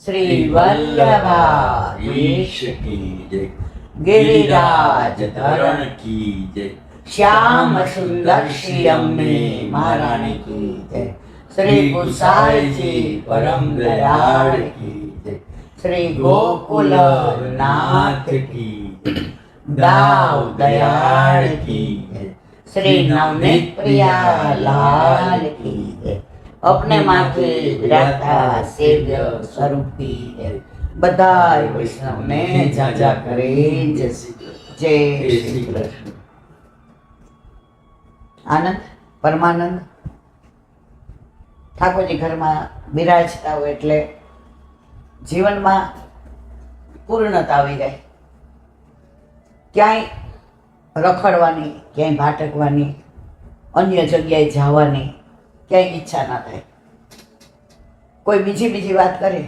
श्री वल्लभाधीश की जय। गिरिराज धरण की जय। श्याम सुंदर श्री अम्बे महारानी की जय। श्री गुसाई जी परम दयाल की जय। श्री गोकुल नाथ की दाव दयाल की जय। श्री नवनीत प्रिया लाल की जय। अपने माथे विराजता सेव्य स्वरूप की जय। बधाई वैष्णव ने जाजा करे जय श्री कृष्ण। आनंद परमानंद ઠાકોરજી ઘરમાં બિરાજતા હોય એટલે જીવનમાં પૂર્ણતા આવી જાય. ક્યાંય રખડવાની, ક્યાંય ભાટકવાની, અન્ય જગ્યાએ જવાની ક્યાંય ઈચ્છા ના થાય. કોઈ બીજી વાત કરે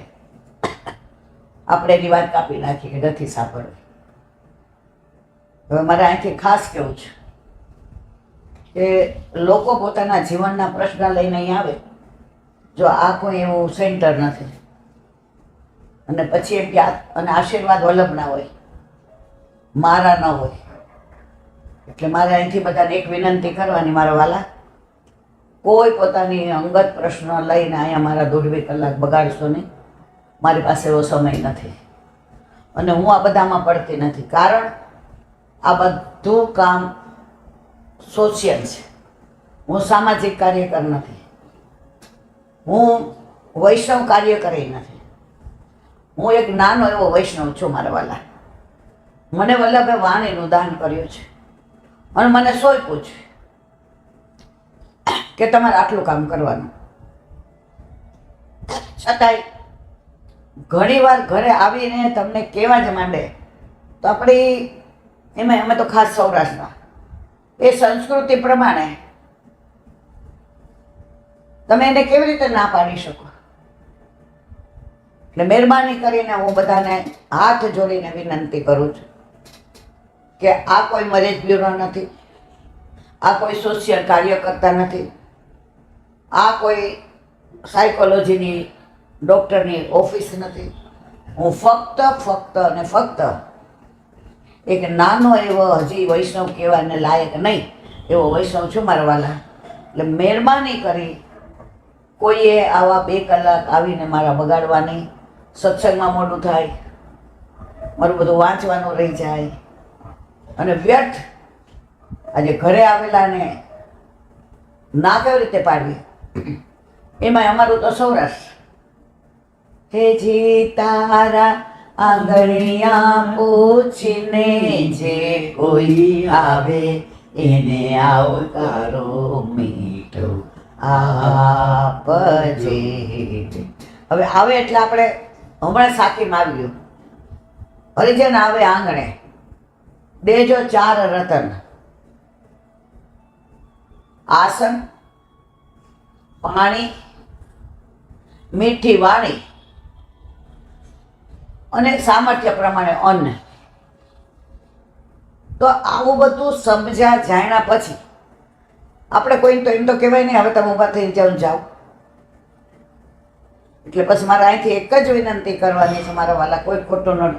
આપણે એની વાત કાપી નાખીએ કે નથી સાંભળવી. હવે મારે અહીંથી ખાસ કહેવું છે કે લોકો પોતાના જીવનના પ્રશ્ન લઈને અહીં આવે, જો આ કોઈ એવું સેન્ટર નથી અને પછી એમ કે અને આશીર્વાદ વલ્લભના હોય, મારા ન હોય, એટલે મારે અહીંથી બધાને એક વિનંતી કરવાની, મારા વાલા કોઈ પોતાની અંગત પ્રશ્ન લઈને અહીંયા મારા 1.5 કલાક બગાડશો નહીં. મારી પાસે એવો સમય નથી અને હું આ બધામાં પડતી નથી, કારણ આ બધું કામ સોશિયલ છે. હું સામાજિક કાર્યકર નથી, હું વૈષ્ણવ કાર્યકરી નથી. હું એક નાનો એવો વૈષ્ણવ છું મારા વાલા. મને વલ્લભે વાણીનું દાન કર્યું છે અને મને સોંપ્યું છે કે તમારે આટલું કામ કરવાનું. છતાંય ઘણીવાર ઘરે આવીને તમને કહેવા જ માંડે તો આપણી એમાં અમે તો ખાસ સૌરાષ્ટ્રના એ સંસ્કૃતિ પ્રમાણે તમે એને કેવી રીતે ના પાડી શકો? એટલે મહેરબાની કરીને હું બધાને હાથ જોડીને વિનંતી કરું છું કે આ કોઈ મેરેજ બ્યુરો નથી, આ કોઈ સોશિયલ કાર્યકર્તા નથી, આ કોઈ સાયકોલોજીની ડૉક્ટરની ઓફિસ નથી. હું ફક્ત અને ફક્ત એક નાનો એવો હજી વૈષ્ણવ કહેવાને લાયક નહીં એવો વૈષ્ણવ છું મારા વાલા. એટલે મહેરબાની કરી કોઈએ આવા 2 કલાક આવીને મારા બગાડવા નહીં. સત્સંગમાં મોડું થાય, મારું બધું વાંચવાનું રહી જાય અને વ્યર્થ આજે ઘરે આવેલાને ના કેવી રીતે પાડવી? એમાં અમારું તો સૌરાષ્ટ્ર. હે જી તારા આંગણિયા પૂછીને જે કોઈ આવે એને આવકારો મીઠો આપજે. હવે આવે એટલે આપણે હમણાં સાકીમાં આવ્યું, હરિજન આવે આંગણે દેજો 4 રતન, આસન, પાણી, મીઠી વાણી અને સામર્થ્ય પ્રમાણે અન્ન. તો આવું બધું સમજ્યા જાણ્યા પછી આપણે કોઈને તો એમ તો કહેવાય નહીં હવે તમે ઊભા થઈ જાઓ. એટલે પછી મારે અહીંથી એક જ વિનંતી કરવાની છે મારા વાલા, કોઈ ખોટું ન,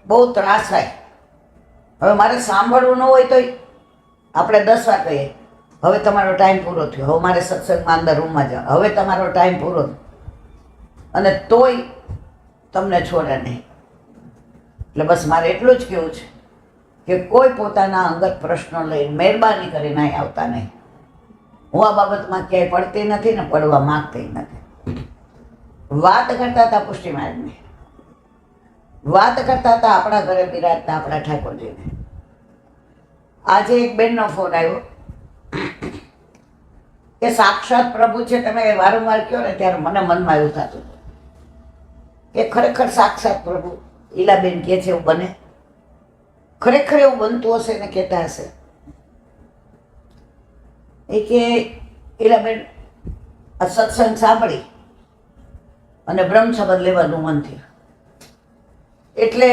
બહુ ત્રાસ થાય. હવે મારે સાંભળવું ન હોય તો આપણે 10 વાર કહીએ હવે તમારો ટાઈમ પૂરો થયો, હવે મારે સત્સંગમાં અંદર રૂમમાં જાઓ, હવે તમારો ટાઈમ પૂરો થયો, અને તોય તમને છોડે નહીં. એટલે બસ મારે એટલું જ કહેવું છે કે કોઈ પોતાના અંગત પ્રશ્નો લઈને મહેરબાની કરીને અહીં આવતા નહીં. હું આ બાબતમાં ક્યાંય પડતી નથી ને પડવા માંગતી નથી. વાત કરતા હતા પુષ્ટિ મહારાજની, વાત કરતા હતા આપણા ઘરે બિરાજતા આપણા ઠાકોરજીને. આજે એક બેનનો ફોન આવ્યો કે સાક્ષાત પ્રભુ છે. તમે વારંવાર કહો ને ત્યારે મને મનમાં એવું થતું કે ખરેખર સાક્ષાત પ્રભુ ઈલાબેન કહે છે એવું બને? ખરેખર એવું બનતું હશે ને કહેતા હશે? એ કે ઈલાબેન આ સત્સંગ સાંભળી અને બ્રહ્મ શબ્દ લેવાનું મન થયું. એટલે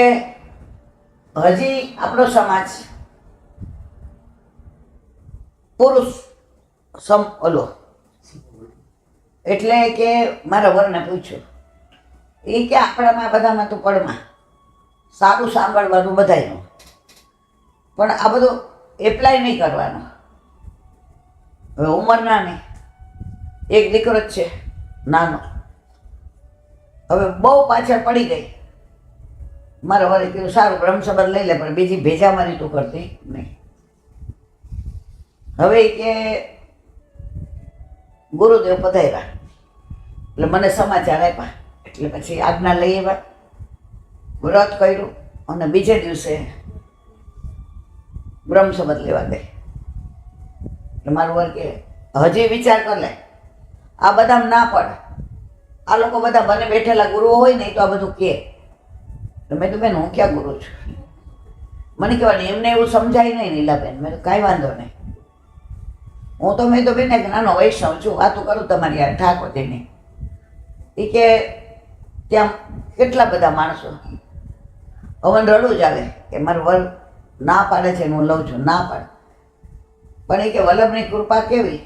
હજી આપણો સમાજ પુરુષ ઓલો એટલે કે મારા વરને પૂછ્યું એ કે આપણામાં બધામાં તો પડમાં સારું સાંભળવાનું બધાયનું, પણ આ બધું એપ્લાય નહીં કરવાનું. હવે ઉંમરના નહીં, એક દીકરો જ છે નાનો, હવે બહુ પાછળ પડી ગઈ. મારા વળી કીધું સારું બ્રહ્મ સંબંધ લઈ લે, પણ બીજી ભેજામારી તું કરતી નહીં. હવે ઈ કે ગુરુદેવ પધાર્યા એટલે મને સમાચાર આપ્યા, એટલે પછી આજ્ઞા લઈ આવ્યા, વ્રત કર્યું અને બીજે દિવસે બ્રહ્મ સંબંધ લેવા ગઈ. એટલે મારું વર કે હજી વિચાર કર લે, આ બધા ના પડે, આ લોકો બધા મને બેઠેલા ગુરુઓ હોય ને એ તો આ બધું કે. મેં તો બેન હું ક્યાં ગુરુ છું, મને કહેવાની એમને એવું સમજાય નહીં નીલાબેન. મેં તો કાંઈ વાંધો નહીં, હું તો મેં તો બેન એક નાનો વૈષ્ણવ છું, વાતું કરું તમારી યાર ઠાકોરજીની. એ કે ત્યાં કેટલા બધા માણસો, હવે રડું જ આવે કે મારું વર ના પાડે છે ને હું લઉં છું, ના પાડે. પણ એ કે વલ્લભની કૃપા કેવી,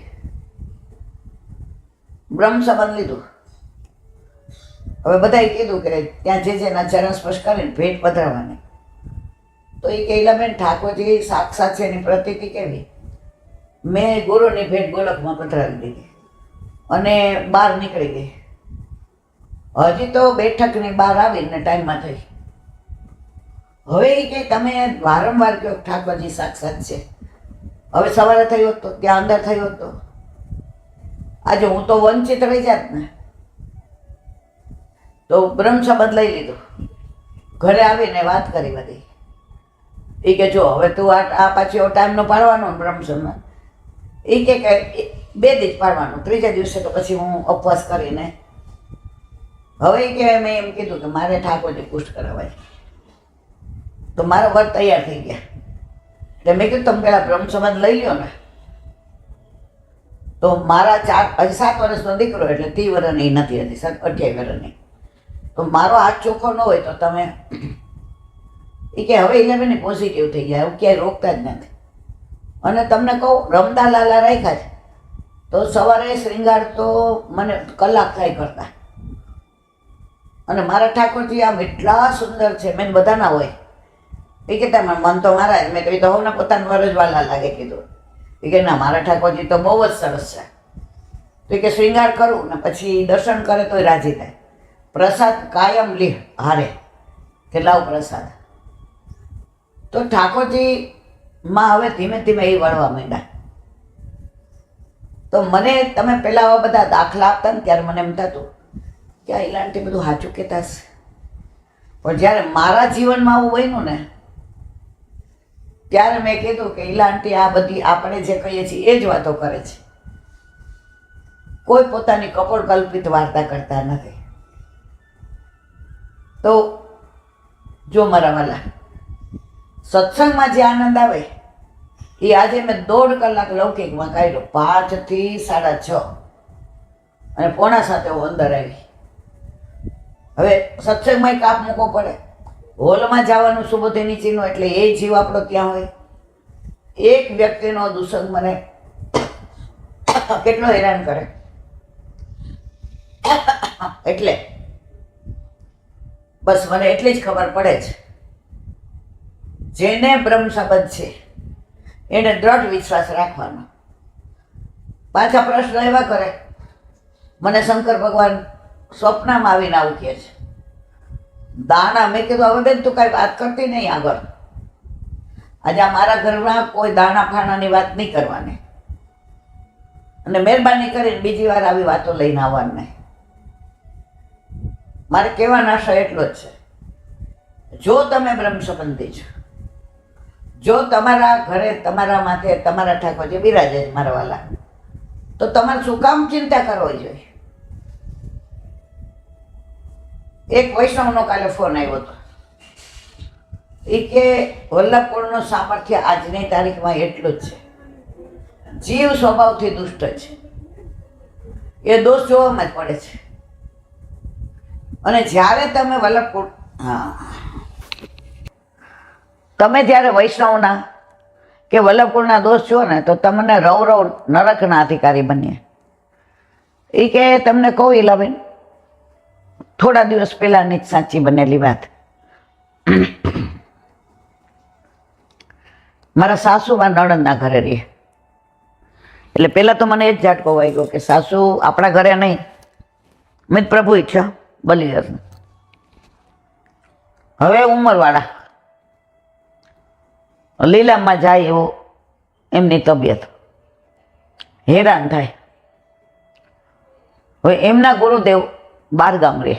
બ્રહ્મ સંબંધ લીધું. હવે બધાએ કીધું કે ત્યાં જે જેના ચરણ સ્પર્શ કરીને ભેટ પધરાવવાની. તો એ કહેલા બેન ઠાકોરજી સાક્ષાત છે એની પ્રતીતિ કેવી, મેં ગુરુની ભેટ ગોલકમાં પધરાવી દીધી અને બહાર નીકળી ગઈ. હજી તો બેઠકની બહાર આવીને ટાઈમમાં થઈ. હવે એ કે તમે વારંવાર કહો ઠાકોરજી સાક્ષાત છે, હવે સવારે થયું હોત તો ત્યાં અંદર થયું હોત તો આજે હું તો વંચિત રહી જાત ને. તો બ્રહ્મ સંબંધ લઈ લીધો, ઘરે આવીને વાત કરી બધી. એ કે જો હવે તું આ પાછી ટાઈમનો પાડવાનો ને બ્રહ્મ સંબંધ. એ કે 2 દિવસ પાડવાનું, ત્રીજા દિવસે તો પછી હું ઉપવાસ કરીને. હવે એ કે મેં એમ કીધું કે મારે ઠાકોરજી પુષ્ટ કરાવાય. તો મારા વર તૈયાર થઈ ગયા. એટલે મેં કીધું તમે પેલા બ્રહ્મ સંબંધ લઈ લ્યો ને. તો મારા 7 વર્ષનો દીકરો એટલે 30 વર્ષની નથી, હજી 28 વર્ષની. તો મારો હાથ ચોખ્ખો ન હોય તો તમે એ કે હવે 11 પોઝિટિવ થઈ ગયા, એવું ક્યાંય રોકતા જ નથી. અને તમને કહું રમતા લાલા રાખ્યા છે તો સવારે શ્રીંગાર તો મને કલાક થાય કરતા. અને મારા ઠાકોરજી આમ એટલા સુંદર છે, મેં બધાના હોય. એ કે તમે મન તો મારા જ, મેં કહ્યું તો હવના પોતાના વર જ વાલા લાગે કીધું. એ કે ના મારા ઠાકોરજી તો બહુ જ સરસ છે. તો એ કે શ્રીંગાર કરું ને પછી દર્શન કરે તોય રાજી થાય. પ્રસાદ કાયમ લે હારે કે લાવ પ્રસાદ. તો ઠાકોરજીમાં હવે ધીમે ધીમે એ વળવા માંડ્યા. તો મને તમે પહેલાં આવા બધા દાખલા આપતા ને ત્યારે મને એમ થતું કે આ ઇલાનથી બધું સાચું કહેતા હશે. પણ જ્યારે મારા જીવનમાં આવું બન્યું ને ત્યારે મેં કીધું કે ઇલાનથી આ બધી આપણે જે કહીએ છીએ એ જ વાતો કરે છે, કોઈ પોતાની કપોળકલ્પિત વાર્તા કરતા નથી. તો જો મારા વાલા, સત્સંગમાં જે આનંદ આવે એ આજે મેં 1.5 કલાક લૌકિકમાં કાઢ્યો, 5 થી 6:30 અને 6:45 હું અંદર આવી. હવે સત્સંગમાં કાપ મૂકવો પડે, હોલમાં જવાનું સુબોધે નીચેનું, એટલે એ જીવ આપણો ત્યાં હોય. એક વ્યક્તિનો દુસંગ મને કેટલો હેરાન કરે. એટલે બસ મને એટલી જ ખબર પડે છે, જેને બ્રહ્મ સંબંધ છે એને દ્રઢ વિશ્વાસ રાખવાનો. પાછા પ્રશ્ન એવા કરે, મને શંકર ભગવાન સ્વપ્નમાં આવીને આવું કહે છે દાણા. મેં કીધું હવે બેન તું કાંઈ વાત કરતી નહીં આગળ. આજે આ મારા ઘરમાં કોઈ દાણા ફાણાની વાત નહીં કરવાની, અને મહેરબાની કરીને બીજી વાર આવી વાતો લઈને આવવાની નહીં. મારે કહેવાનો આશય એટલો જ છે, જો તમે બ્રહ્મ સંબંધી છો, જો તમારા ઘરે તમારા માથે તમારા ઠાકોરજી બિરાજે છે મારા વાલા, તો તમારે શું કામ ચિંતા કરવી જોઈએ. એક વૈષ્ણવનો કાલે ફોન આવ્યો હતો. એ કે વલ્લભકુળનું સામર્થ્ય આજની તારીખમાં એટલું જ છે, જીવ સ્વભાવથી દુષ્ટ છે, એ દોષ જોવામાં જ પડે છે. અને જ્યારે તમે વલ્લભકુળ, તમે જ્યારે વૈષ્ણવના કે વલ્લભકુળના દોષ જુઓ ને તો તમને રવ રવ નરકના અધિકારી બનીએ. એ કે તમને કહું ઇલાબેન, થોડા દિવસ પહેલાની જ સાચી બનેલી વાત. મારા સાસુમાં નણંદના ઘરે રહીએ. એટલે પહેલાં તો મને એ જ ઝાટકો વાગ્યો કે સાસુ આપણા ઘરે નહીં. મેં પ્રભુ ઈચ્છા બલિદાન. હવે ઉંમરવાળા લીલામાં જાય એવો એમની તબિયત, હેરાન થાય. હવે એમના ગુરુદેવ બાર ગામ રહે.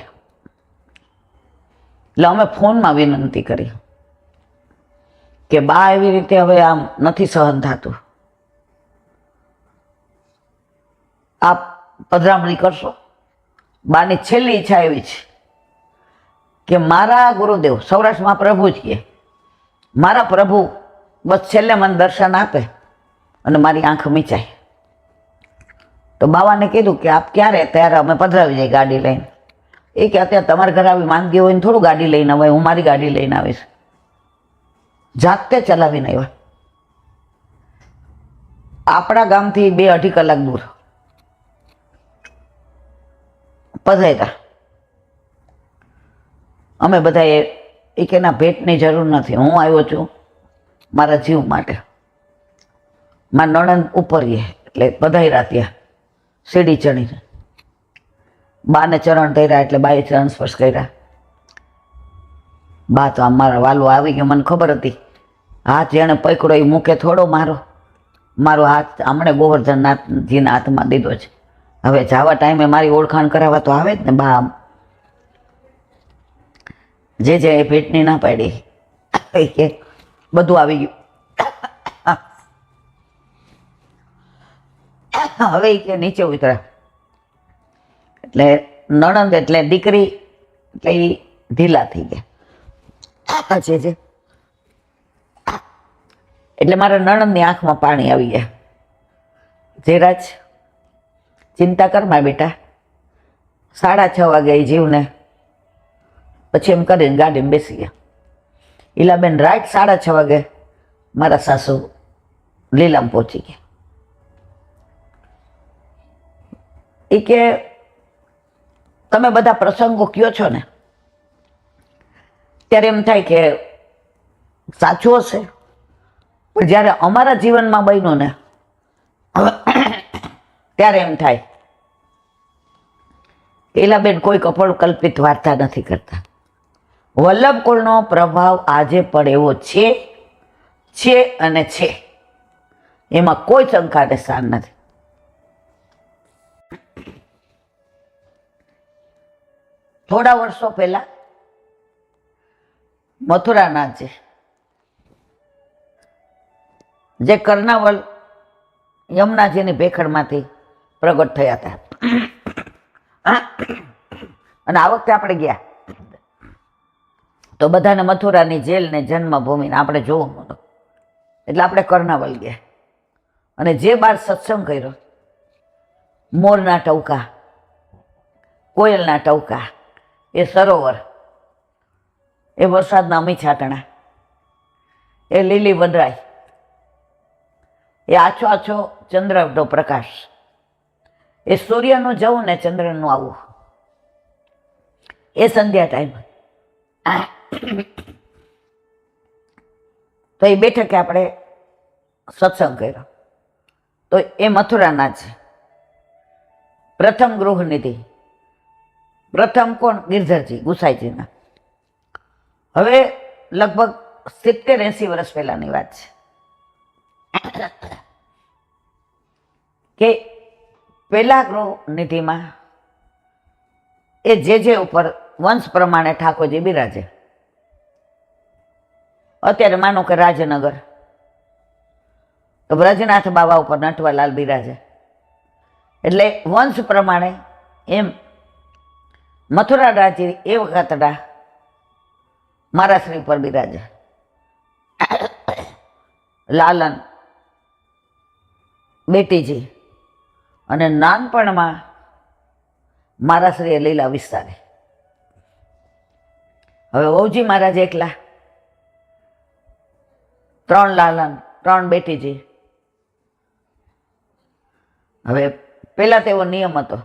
એટલે અમે ફોનમાં વિનંતી કરી કે બા એવી રીતે હવે આમ નથી સહન થતું, આપ પધરામણી કરશો. બાની છેલ્લી ઈચ્છા એવી છે કે મારા ગુરુદેવ, સૌરાષ્ટ્રમાં પ્રભુ જ કહે, મારા પ્રભુ બસ છેલ્લે મને દર્શન આપે અને મારી આંખ મીચાય. તો બાવાને કીધું કે આપ ક્યારે? ત્યારે અમે પધરાવી જાય ગાડી લઈને. એ કે અત્યારે તમારા ઘરે આવી માંદગી હોય ને થોડું ગાડી લઈને આવે, હું મારી ગાડી લઈને આવીશ. જાતે ચલાવીને આવ્યા. આપણા ગામથી 2-2.5 કલાક દૂર પધાર્યા. અમે બધાએ એ કે ના, ભેટની જરૂર નથી, હું આવ્યો છું મારા જીવ માટે. મારા નણંદ ઉપર એટલે પધાર્યા ત્યાં સીડી ચડીને. બાને ચરણ ધર્યા એટલે બાએ ચરણ સ્પર્શ કર્યા. બા તો આમ મારા વાલો આવી ગયો, મને ખબર હતી. હાથ જેણે પકડ્યો એ મૂકે થોડો મારો હાથ હમણે ગોવર્ધનનાથજીના હાથમાં દીધો છે. હવે જવા ટાઈમે મારી ઓળખાણ કરાવવા તો આવે જ ને. બા જે એ ભેટની ના પાડી કે બધું આવી ગયું. હવે કે નીચે ઉતરા. એટલે નણંદ એટલે દીકરી એટલે એ ઢીલા થઈ ગયા. જે એટલે મારા નણંદની આંખમાં પાણી આવી ગયા. જયરાજ, ચિંતા કર મારા બેટા. 6:30 વાગે એ જીવને પછી એમ કરીને ગાડીમાં બેસી ગયા. ઈલાબેન રાઈટ 6:30 વાગે મારા સાસુ લીલામ પહોંચી ગયા. એ કે તમે બધા પ્રસંગો કયો છો ને ત્યારે એમ થાય કે સાચું હશે, પણ જ્યારે અમારા જીવનમાં બન્યું ને ત્યારે એમ થાય ઈલાબેન કોઈ કપોળકલ્પિત વાર્તા નથી કરતા. વલ્લભ કુળનો પ્રભાવ આજે પણ એવો છે અને છે, એમાં કોઈ શંકાને સ્થાન નથી. થોડા વર્ષો પહેલા મથુરાનાથજી જે કર્ણાવલ યમુનાજીની ભેખડમાંથી પ્રગટ થયા હતા, અને આ વખતે આપણે ગયા તો બધાને મથુરાની જેલ ને જન્મભૂમિને આપણે જોવું નહોતું. એટલે આપણે કર્ણાવલ ગયા અને જે બાર સત્સંગ કર્યો, મોરના ટવકા, કોયલના ટવકા, એ સરોવર, એ વરસાદના અમી છાંટણા, એ લીલી વનરાઈ, એ આછો આછો ચંદ્રનો પ્રકાશ, એ સૂર્યનું જવું ને ચંદ્રનું આવવું, એ સંધ્યા ટાઈમ. તો એ બેઠકે આપણે સત્સંગ કર્યો. તો એ મથુરાના છે. પ્રથમ ગૃહનિધિ, પ્રથમ કોણ? ગિરધરજી ગુસાઈજીના. હવે લગભગ 70-80 વર્ષ પહેલાની વાત છે કે પહેલા ગૃહનિધિમાં એ જે ઉપર વંશ પ્રમાણે ઠાકોરજી બિરાજે. અત્યારે માનો કે રાજનગર તો બ્રજનાથ બાબા ઉપર નટવરલાલ બિરાજે. એટલે વંશ પ્રમાણે એમ મથુરા રાજી એ વખતના મારા શ્રી પર બિરાજે. લાલન, બેટીજી, અને નાનપણમાં મારા શ્રીએ લીલા વિસ્તારે. હવે વહુજી મહારાજ એકલા, 3 લાલન, 3 બેટીજી. હવે પેલા તો એવો નિયમ હતો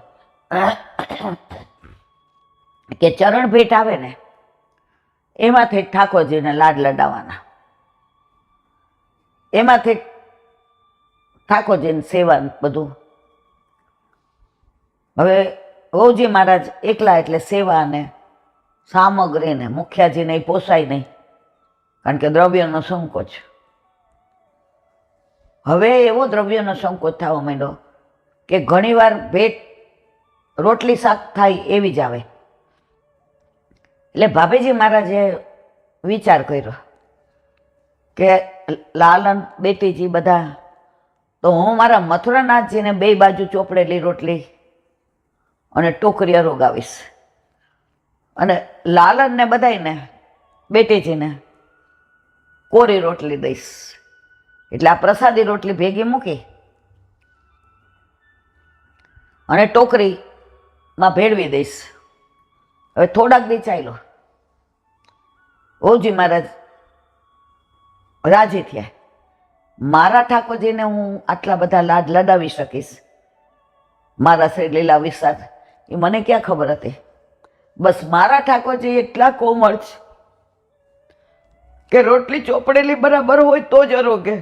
કે ચરણ ભેટ આવે ને એમાંથી ઠાકોરજીને લાડ લડાવવાના, એમાંથી ઠાકોરજીની સેવા બધું. હવે વહુજી મહારાજ એકલા એટલે સેવા અને સામગ્રીને મુખિયાજીને એ પોસાય નહીં, કારણ કે દ્રવ્યનો સંકોચ. હવે એવો દ્રવ્યનો સંકોચ થવા માંડ્યો કે ઘણીવાર ભેટ રોટલી શાક થાય એવી જ આવે. એટલે ભાભીજી મહારાજે વિચાર કર્યો કે લાલન બેટીજી બધા તો હું મારા મથુરાનાથજીને બે બાજુ ચોપડેલી રોટલી અને ટોકરી અરોગાવીશ, અને લાલનને બધાને બેટીજીને કોરી રોટલી દઈશ. એટલે આ પ્રસાદી રોટલી ભેગી મૂકી અને ટોકરીમાં ભેળવી દઈશ. હવે થોડાક દી ચાલ્યો, ઓજી મહારાજ રાજી થયા, મારા ઠાકોરજીને હું આટલા બધા લાડ લડાવી શકીશ, મારા શ્રી લીલા વિશાળ, એ મને ક્યાં ખબર હતી. બસ મારા ઠાકોરજી એટલા કોમળ છે કે રોટલી ચોપડેલી બરાબર હોય તો જ અરોગે.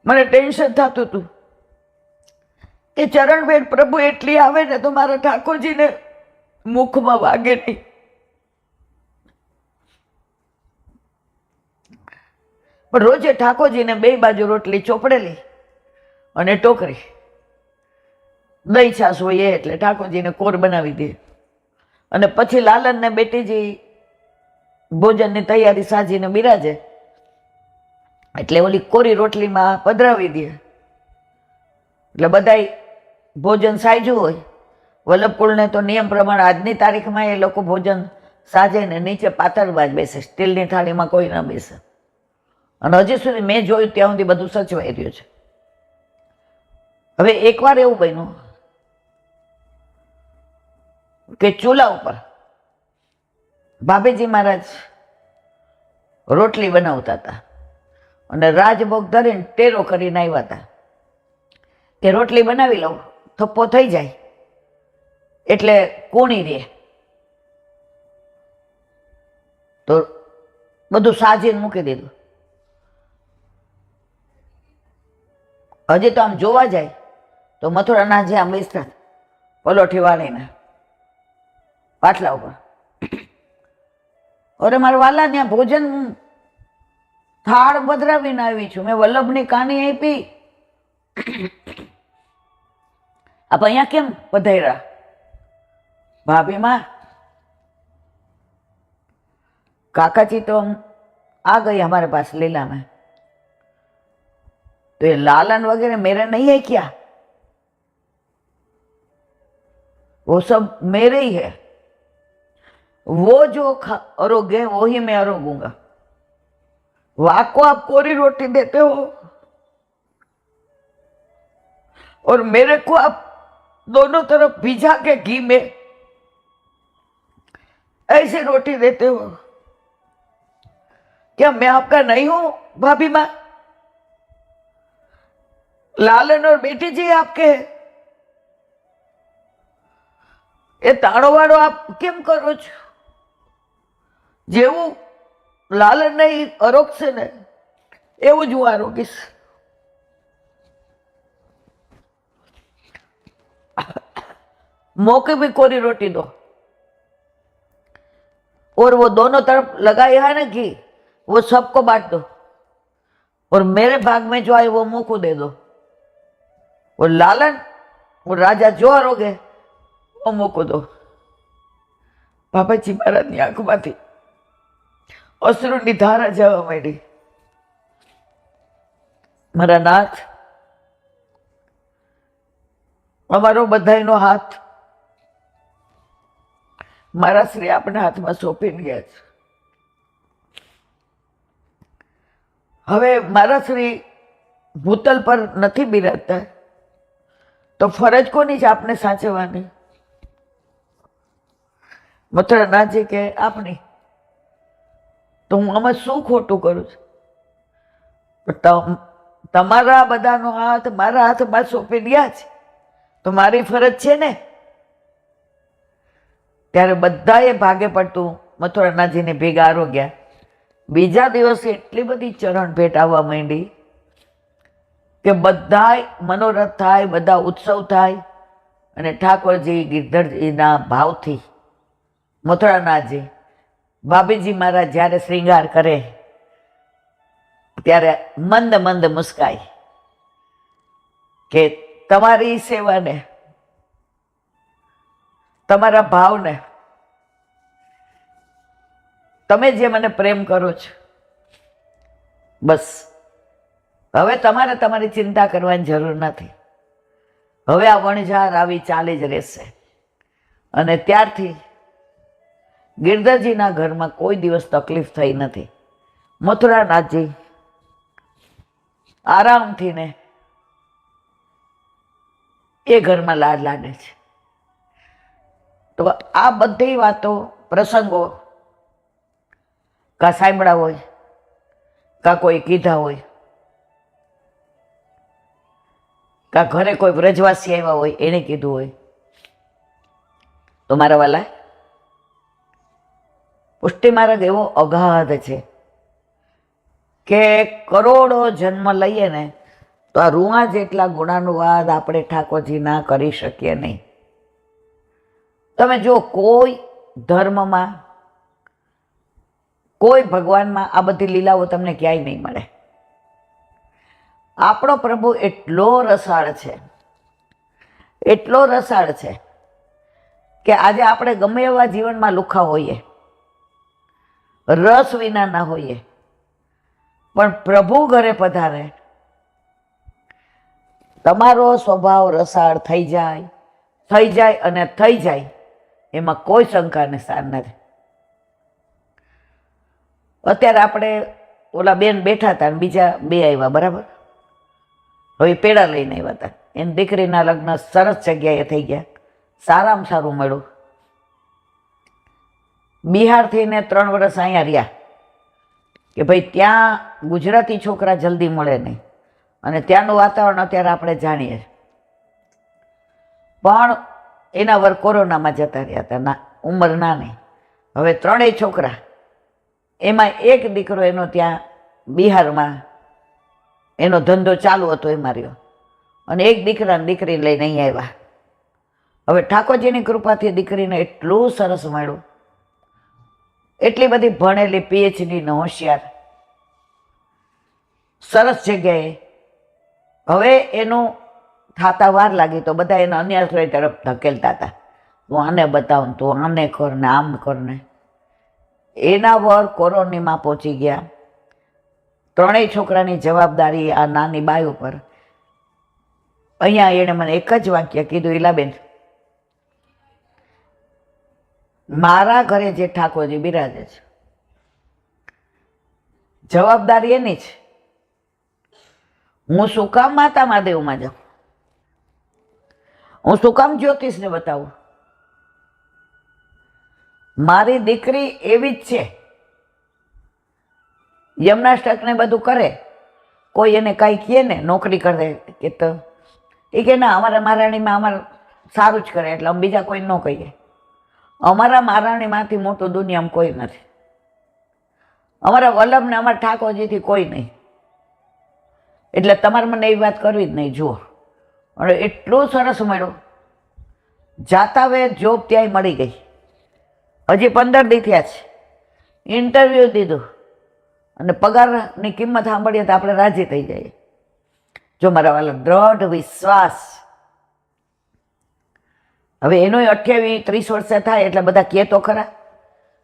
મને ટેન્શન થતું હતું કે ચરણભેટ પ્રભુ એટલી આવે ને તો મારા ઠાકોરજીને મુખમાં વાગે નહીં. પણ રોજે ઠાકોરજીને બે બાજુ રોટલી ચોપડેલી અને ટોકરી, દહીં છાશ હોય એટલે ઠાકોરજીને કોર બનાવી દે, અને પછી લાલનને બેટીજી ભોજનની તૈયારી સાજીને બિરાજે એટલે ઓલી કોરી રોટલીમાં પધરાવી દે. એટલે બધાય ભોજન સાજ્યું હોય. વલ્લભકુળને તો નિયમ પ્રમાણે આજની તારીખમાં એ લોકો ભોજન સાજે ને નીચે પાતળમાં જ બેસે, સ્ટીલની થાળીમાં કોઈ ન બેસે. અને હજી સુધી મેં જોયું ત્યાં સુધી બધું સચવાઈ રહ્યું છે. હવે એકવાર એવું બન્યું કે ચૂલા ઉપર ભાભીજી મહારાજ રોટલી બનાવતા હતા અને રાજભોગ ધરીને ટેરો કરીને આવ્યા હતા કે રોટલી બનાવી લઉં, થપ્પો થઈ જાય એટલે કોણી રહે. તો બધું સાજીને મૂકી દીધું. હજી તો આમ જોવા જાય તો મથુરાનાથજી આમ બેસતા પલોઠી વાળીને પાટલા ઉપર. અરે મારા વાલા ત્યાં ભોજન થાળ પધરાવીને આવી છું, મેં વલ્લભની કાની આપી, આપ અહીંયા કેમ પધાર્યા? ભાભીમાં काका जी तो आ गए हमारे पास लीला में, तो ये लालन वगैरह मेरे नहीं है क्या? वो सब मेरे ही है, वो जो अरोगे वो ही मैं अरोगूंगा। वाक को आप कोरी रोटी देते हो और मेरे को आप दोनों तरफ भिजा के घी में ऐसे रोटी देते हो। क्या मैं आपका नहीं हूं भाभी माँ? लालन और बेटी जी आपके हैं, ये ताड़ो वाड़ो आप केम करो छो? जेवू लालन नहीं अरोगशे ने एवं ज आरोगीश। मौके भी कोरी रोटी दो और वो दोनों तरफ लगाया है ना घी, वो सबको बांट दो और मेरे भाग में जो आए वो मुंह को दे दो। वो लालन वो राजा जो आरोगे वो मुंह को दो। बाबाजी महाराज आंख मांथी अश्रुनी धारा जवा માંડી। मारा नाथ अमारो बधाईनो हाथ मारा श्री अपने हाथ में सोंपीने गया छे। हवे मारा श्री भूतल पर नहीं बिराजता तो फरज कोनी छे आपने साचववानी? मथुरानाथजी के आपनी। तो हूँ आमां शुं खोटुं करूं छुं? तमारा बधानो हाथ मारा हाथ में सोंपी दिया छे तो मारी फरज छे ने। ત્યારે બધાએ ભાગે પડતું મથુરાનાથજીને ભેગા આરોગ્યા. બીજા દિવસે એટલી બધી ચરણ ભેટ આવવા માંડી કે બધાય મનોરથ થાય, બધા ઉત્સવ થાય. અને ઠાકોરજી ગિરધરજીના ભાવથી મથુરાનાથજી ભાભીજી મહારાજ જ્યારે શ્રૃંગાર કરે ત્યારે મંદ મંદ મુસ્કાય કે તમારી સેવાને, તમારા ભાવને, તમે જે મને પ્રેમ કરો છો, બસ હવે તમારે તમારી ચિંતા કરવાની જરૂર નથી. હવે આ વણઝાર આવી ચાલી જ રહેશે. અને ત્યારથી ગિરધરજીના ઘરમાં કોઈ દિવસ તકલીફ થઈ નથી. મથુરાનાથજી આરામથી ને એ ઘરમાં લાડ લાડે છે. તો આ બધી વાતો, પ્રસંગો કા સાંભળ્યા હોય, કા કોઈ કીધા હોય, કા ઘરે કોઈ વ્રજવાસી આવ્યા હોય એને કીધું હોય, તો મારા વાલા પુષ્ટિ માર્ગ એવો અગાધ છે કે કરોડો જન્મ લઈએ ને તો આ રૂઆ જેટલા ગુણાનુવાદ આપણે ઠાકોરજીના કરી શકીએ નહીં. તમે જો કોઈ ધર્મમાં, કોઈ ભગવાનમાં આ બધી લીલાઓ તમને ક્યાંય નહીં મળે. આપણો પ્રભુ એટલો રસાળ છે, એટલો રસાળ છે કે આજે આપણે ગમે એવા જીવનમાં લુખા હોઈએ, રસ વિના ના હોઈએ, પણ પ્રભુ ઘરે પધારે, તમારો સ્વભાવ રસાળ થઈ જાય અને થઈ જાય, એમાં કોઈ શંકાને સ્થાન નથી. અત્યારે આપણે ઓલા બેન બેઠા હતા અને બીજા બે આવ્યા, બરાબર? હવે પેડા લઈને આવ્યા હતા. એની દીકરીના લગ્ન સરસ જગ્યાએ થઈ ગયા, સારામાં સારું મળ્યું. બિહારથી ને 3 વર્ષ અહીંયા રહ્યા કે ભાઈ ત્યાં ગુજરાતી છોકરા જલ્દી મળે નહીં, અને ત્યાંનું વાતાવરણ અત્યારે આપણે જાણીએ. પણ એના વર કોરોનામાં જતા રહ્યા હતા, ઉંમર નાની. હવે 3 છોકરા, એમાં એક દીકરો એનો ત્યાં બિહારમાં એનો ધંધો ચાલુ હતો એ માર્યો, અને એક દીકરાને દીકરી લઈને અહીં આવ્યા. હવે ઠાકોરજીની કૃપાથી દીકરીને એટલું સરસ મળ્યું, એટલી બધી ભણેલી, પીએચડીનો હોશિયાર, સરસ જગ્યાએ. હવે એનું થાતા વાર લાગી તો બધા એના અન્યાશ્રય તરફ ધકેલતા હતા, તું આને બતાવ, તું આને કર ને આમ કર ને. એના વર કોરોનીમાં પહોંચી ગયા. 3 છોકરાની જવાબદારી આ નાની બાઈ ઉપર. અહીંયા એણે મને એક જ વાક્ય કીધું, ઈલાબેન, મારા ઘરે જે ઠાકોરજી બિરાજે છે, જવાબદારી એની છે. હું શું કામ માતા મહાદેવમાં જાઉં? હું શું કામ જ્યોતિષને બતાવું? મારી દીકરી એવી જ છે, યમનાષ્ટક ને બધું કરે. કોઈ એને કાંઈ કહે ને, નોકરી કરે કે તો એ કે ના, અમારા મહારાણીમાં અમારે સારું જ કરે એટલે અમે બીજા કોઈ ન કહીએ. અમારા મહારાણીમાંથી મોટું દુનિયામાં કોઈ નથી. અમારા વલ્લભને અમારા ઠાકોરજીથી કોઈ નહીં. એટલે તમારે મને એવી વાત કરવી જ નહીં. જુઓ, અને એટલું સરસ મળ્યું. જાતા વે જોબ ત્યાંય મળી ગઈ. હજી 15 દી થયા છે. ઇન્ટરવ્યૂ દીધું અને પગારની કિંમત સાંભળીએ તો આપણે રાજી થઈ જઈએ. જો મારા વાલા, દ્રઢ વિશ્વાસ. હવે એનો 28-30 વર્ષે થાય એટલે બધા કહે તો ખરા,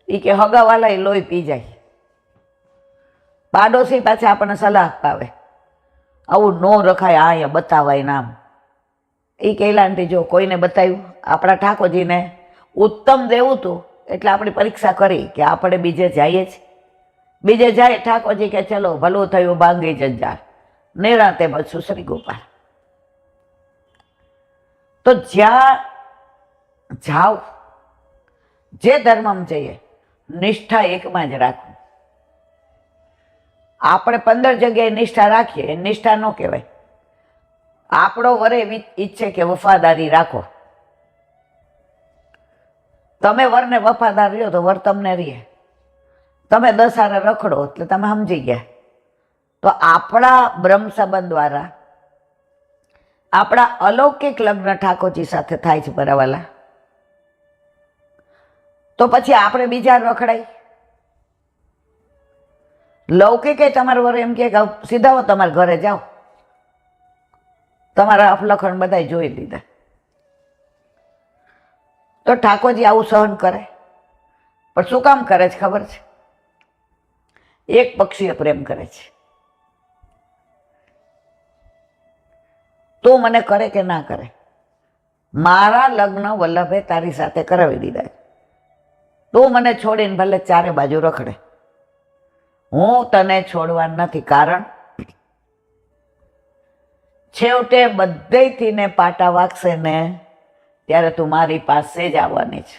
એ કે હગાવાલા એ લોહી પી જાય. પાડોશી પાછા આપણને સલાહ પાવે, આવું ન રખાય, અહીંયા બતાવાય નામ. એ કહેલાંટી જો કોઈને બતાવ્યું, આપણા ઠાકોરજીને ઉત્તમ દેવું હતું એટલે આપણી પરીક્ષા કરી કે આપણે બીજે જઈએ જ. બીજે જાય ઠાકોરજી કે ચલો ભલું થયું, ભાંગી જંજાર, નિરાંતે બચશું શ્રી ગોપાલ. તો જ્યાં જાઓ, જે ધર્મમાં જઈએ, નિષ્ઠા એકમાં જ રાખવું. આપણે 15 જગ્યાએ નિષ્ઠા રાખીએ, એ નિષ્ઠા ન કહેવાય. આપણો વરે ઈચ્છે કે વફાદારી રાખો, તમે વરને વફાદાર રહ્યો તો વર તમને રહે. તમે દસારે રખડો એટલે તમે સમજી ગયા. તો આપણા બ્રહ્મ સંબંધ દ્વારા આપણા અલૌકિક લગ્ન ઠાકોરજી સાથે થાય છે બરાવાલા. તો પછી આપણે બીજા રખડાય. લૌકિક તમારા વર એમ કે સીધા હો તમારા ઘરે જાઓ, તમારા અફલખણ બધા જોઈ લીધા. તો ઠાકોરજી આવું સહન કરે, પણ શું કામ કરે છે ખબર છે? એક પક્ષીય પ્રેમ કરે છે. તો મને કરે કે ના કરે, મારા લગ્ન વલ્લભે તારી સાથે કરાવી દીધા. તો મને છોડીને ભલે ચારે બાજુ રખડે, હું તને છોડવા નથી. કારણ છેવટે બધેથી ને પાટા વાગશે ને ત્યારે તું મારી પાસે જ આવવાની છે,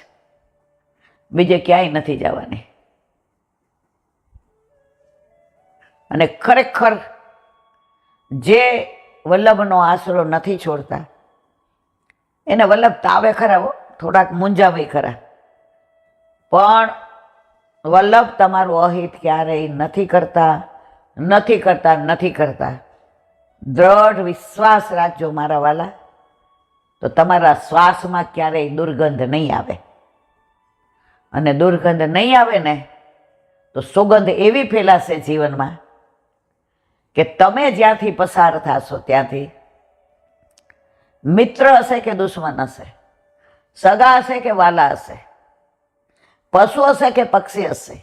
બીજે ક્યાંય નથી જવાની. અને ખરેખર જે વલ્લભનો આશરો નથી છોડતા એને વલ્લભ તાવે ખરા, થોડાક મૂંઝાવે ખરા, પણ વલ્લભ તમારું અહિત ક્યારેય નથી કરતા, નથી કરતા, નથી કરતા. દ્રઢ વિશ્વાસ રાખજો મારા વાલા, તો તમારા શ્વાસમાં ક્યારેય દુર્ગંધ નહીં આવે. અને દુર્ગંધ નહીં આવે ને તો સુગંધ એવી ફેલાશે જીવનમાં કે તમે જ્યાંથી પસાર થશો ત્યાંથી મિત્ર હશે કે દુશ્મન હશે, સગા હશે કે વાલા હશે, પશુ હશે કે પક્ષી હશે,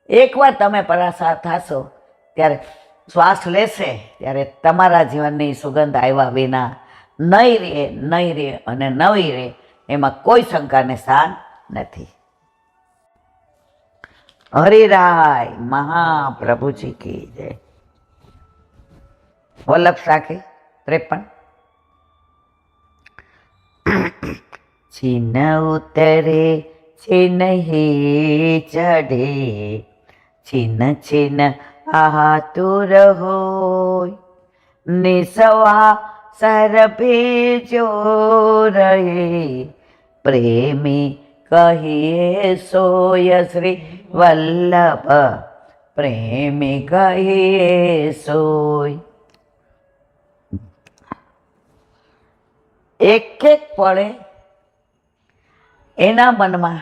એકવાર તમે પસાર થશો ત્યારે શ્વાસ લેશે ત્યારે તમારા જીવનની સુગંધ આવ્યા વિના નહીં રહે, નહીં રહે અને નવી રહે, એમાં કોઈ શંકાને સ્થાન નથી. હરિરાય મહાપ્રભુજી કી જય. વલ્લભ સાખી 53. છીન ઉતરે છીન હી ચઢે, છીન છીન આતુર હોય, નિસવા સર ભેજો રહે, પ્રેમી કહીએ સોય શ્રી વલ્લભ, પ્રેમી કહીએ સોય. એક એક પળે એના મનમાં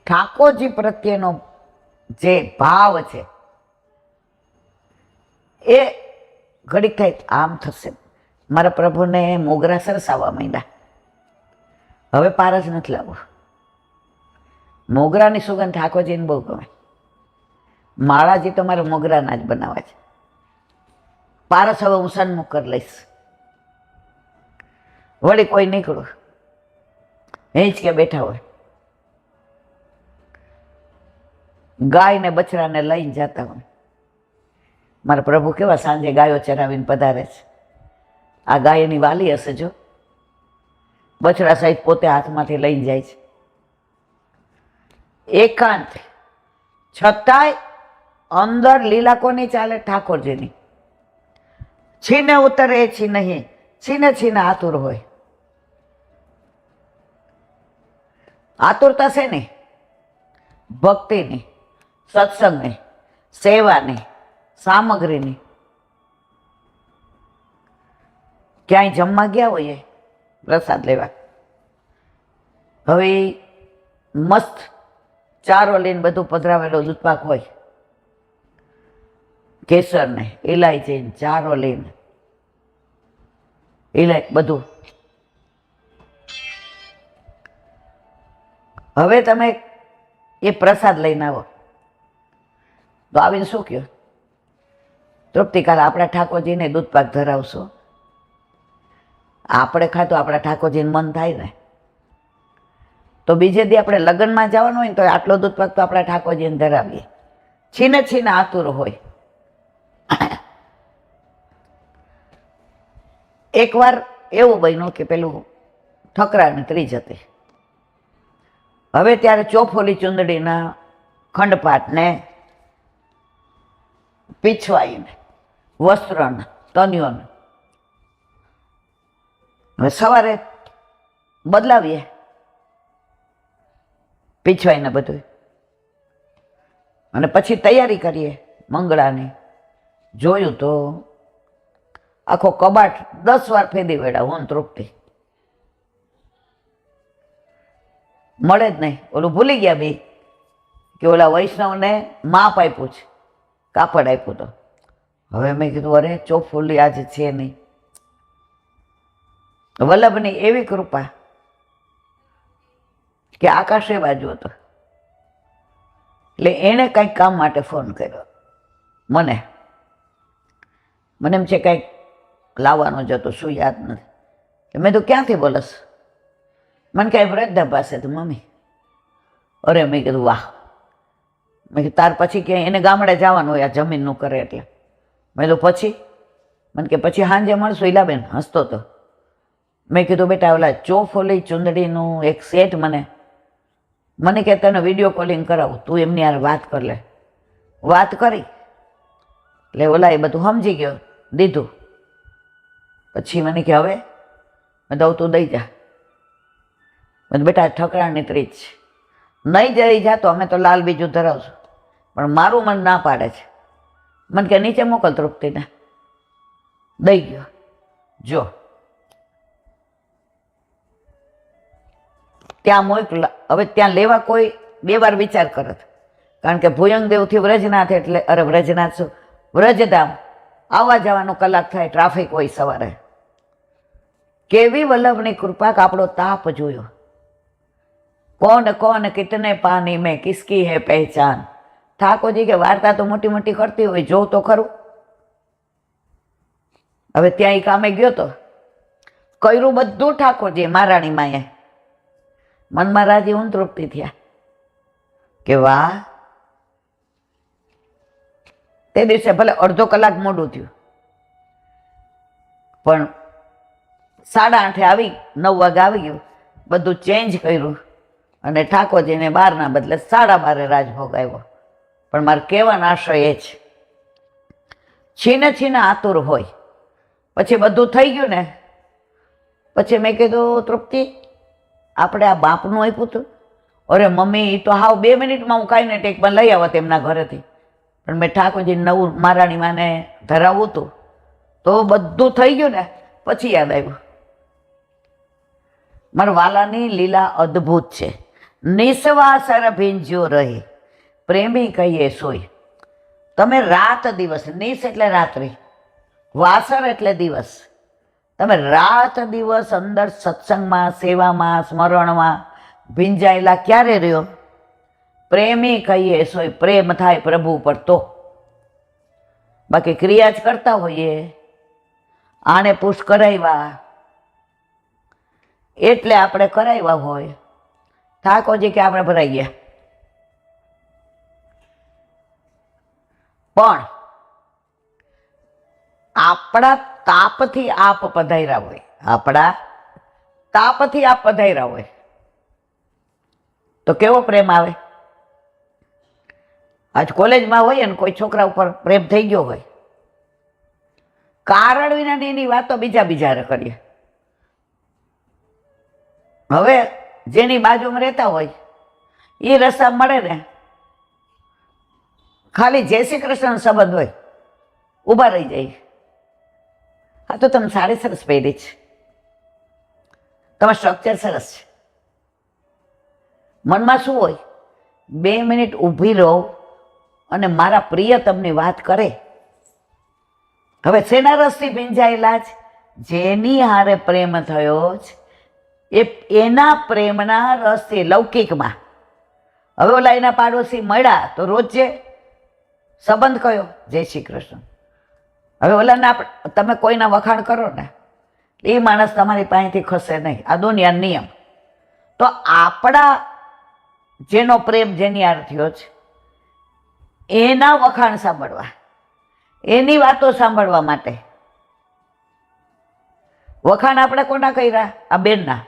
ઠાકોરજી પ્રત્યેનો જે ભાવ છે એ ઘડીક થાય આમ થશે. મારા પ્રભુને મોગરા સરસાવવા માંડ્યા, હવે પારસ નથી લાવવો. મોગરાની સુગંધ ઠાકોરજીને બહુ ગમે. માળાજી તો મારે મોગરાના જ બનાવવા છે. પારસ હવે હું સન્મુખ કરી લઈશ. વળી કોઈ નીકળું હિંચકે બેઠા હોય, ગાય ને બછડાને લઈને જતા હોય. મારા પ્રભુ કેવા સાંજે ગાયો ચરાવીને પધારે છે. આ ગાયની વાલી હશે, જો બછડા સહિત પોતે હાથમાંથી લઈને જાય છે. એકાંત છતાંય અંદર લીલા કોની ચાલે? ઠાકોરજીની. છીને ઉતરે છીન નહીં, છીને છીને આતુર હોય. આતુરતા છે ને ભક્તિની, સત્સંગની, સેવાની, સામગ્રીની. ક્યાંય જમવા ગયા હોઈએ પ્રસાદ લેવા, હવે મસ્ત ચારો લઈને બધું પધરાવેલો દૂધપાક હોય, કેસર ને ઇલાયચી ચારો લઈને બધું. હવે તમે એ પ્રસાદ લઈને આવો તો આવીને શું કહ્યું? તૃપ્તિકાલ આપણા ઠાકોરજીને દૂધપાક ધરાવશો. આપણે ખાતો આપણા ઠાકોરજીને મન થાય ને, તો બીજે દી આપણે લગ્નમાં જવાનું હોય ને તો આટલો દૂધપાક તો આપણા ઠાકોરજીને ધરાવીએ. છીને છીને આતુર હોય. એકવાર એવું બન્યું કે પેલું ઠકરાની ત્રીજ હતી. હવે ત્યારે ચોફોલી ચૂંદડીના ખંડપાટને પીછવાઈને વસ્ત્રને તન્યોને. હવે સવારે બદલાવીએ પીછવાઈને બધું, અને પછી તૈયારી કરીએ મંગળાની. જોયું તો આખો કબાટ 10 વાર ફેદી વેડા, હું તૃપ્તિ મળે જ નહીં. ઓલું ભૂલી ગયા બી કે ઓલા વૈષ્ણવને માપ આપ્યું છે, કાપડ આપ્યું. તો હવે મેં કીધું અરે ચોફુલી આજે છે નહીં. વલ્લભની એવી કૃપા કે આકાશે બાજુ હતો, એટલે એણે કંઈક કામ માટે ફોન કર્યો મને એમ છે કંઈક લાવવાનું જ હતું, શું યાદ નથી. મેં તો ક્યાંથી બોલસ? મને કાંઈ વૃદ્ધા પાસે તો મમ્મી. અરે મેં કીધું વાહ. મેં કીધું તાર પછી કે એને ગામડે જવાનું હોય આ જમીનનું કરે એટલે. મેં તો પછી મને કે પછી સાંજે મળશું. ઈલાબેન હસતો હતો. મેં કીધું બેટા ઓલા ચોફોલી ચુંદડીનું એક સેટ મને કે તને વિડીયો કોલિંગ કરાવું, તું એમની યાર વાત કર લે. વાત કરી એટલે ઓલા એ બધું સમજી ગયો, દીધું. પછી મને કે હવે મેં દઉં તું દઈ જા. મેં બેટા ઠકરાણની ત્રીજ છે, નહીં જઈ જા તો અમે તો લાલ બીજું ધરાવશું, પણ મારું મન ના પાડે છે. મને કે નીચે મોકલ તૃપ્તિને. દઈ ગયો. જો ત્યાં મોકલા. હવે ત્યાં લેવા કોઈ 2 વાર વિચાર કરત, કારણ કે ભુયંગદેવથી વ્રજનાથ એટલે વ્રજનાથ શું વ્રજધામ આવવા જવાનો કલાક થાય, ટ્રાફિક હોય સવારે. કેવી વલ્લભની કૃપા કે આપણો તાપ જોયો. કોણ કોણ કિતને પાની મેં કિસકી હે પહેચાન. ઠાકોરજી કે વાર્તા તો મોટી મોટી કરતી હોય, જોઉં તો ખરું. હવે ત્યાં એ કામે ગયો તો કર્યું બધું ઠાકોરજી. મહારાણી માએ મનમાં રાજી હું તૃપ્તિ થયા કે વાહ. તે દિવસે ભલે અડધો કલાક મોડું થયું, પણ 8:30 આવી, 9 વાગે આવી ગયું. બધું ચેન્જ કર્યું અને ઠાકોરજીને 12ના બદલે 12:30 રાજભોગ આવ્યો. પણ મારે કહેવાનો આશય એ છે, છીને આતુર હોય. પછી બધું થઈ ગયું ને પછી મેં કીધું તૃપ્તિ આપણે આ બાપનું આપ્યું હતું. અરે મમ્મી એ તો હાવ 2 મિનિટમાં હું કાંઈ ને ટેકમાં લઈ આવત એમના ઘરેથી, પણ મેં ઠાકોરજી નવું મહારાણી માને ધરાવવું હતું તો બધું થઈ ગયું ને પછી યાદ આવ્યું. મારા વાલાની લીલા અદ્ભુત છે. નિસ્વાસર ભીંજ્યો રહે પ્રેમી કહીએ સોય. તમે રાત દિવસ, નિસ એટલે રાત્રિ, વાસર એટલે દિવસ, તમે રાત દિવસ અંદર સત્સંગમાં, સેવામાં, સ્મરણમાં ભીંજાયેલા ક્યારે રહ્યો? પ્રેમી કહીએ સોય. પ્રેમ થાય પ્રભુ પર તો. બાકી ક્રિયા જ કરતા હોઈએ, આને પુશ કરાવ્યા એટલે આપણે કરાવ્યા હોય. ઠાકોરજી કે આપણે ભરાઈ ગયા. પણ આપણા તાપથી આપ પધાર્યા હોય, આપણા તાપથી આપ પધાર્યા હોય તો કેવો પ્રેમ આવે. આજ કોલેજમાં હોય ને કોઈ છોકરા ઉપર પ્રેમ થઈ ગયો હોય, કારણ વિનાની એની વાતો બીજા કરીએ. હવે જેની બાજુમાં રહેતા હોય એ રસ્તા મળે ને, ખાલી જય શ્રી કૃષ્ણ સંબંધ હોય, ઊભા રહી જાય. હા તો તમે સાડી સરસ પહેરી છે, તમારું સ્ટ્રક્ચર સરસ છે. મનમાં શું હોય? 2 મિનિટ ઊભી રહો અને મારા પ્રિયતમની વાત કરે. હવે શેના રસથી ભીંજાયેલા જ? જેની હારે પ્રેમ થયો જ એના પ્રેમના રસથી લૌકિકમાં. હવે ઓલા એના પાડોશી મળ્યા તો રોજ જે સંબંધ કયો? જય શ્રી કૃષ્ણ. હવે ઓલાના તમે કોઈના વખાણ કરો ને એ માણસ તમારી પાસેથી ખસે નહીં. આ દુનિયાનો નિયમ. તો આપણા જેનો પ્રેમ જેની હારે થયો છે એના વખાણ સાંભળવા, એની વાતો સાંભળવા માટે. વખાણ આપણે કોના કર્યા? આ બેનના.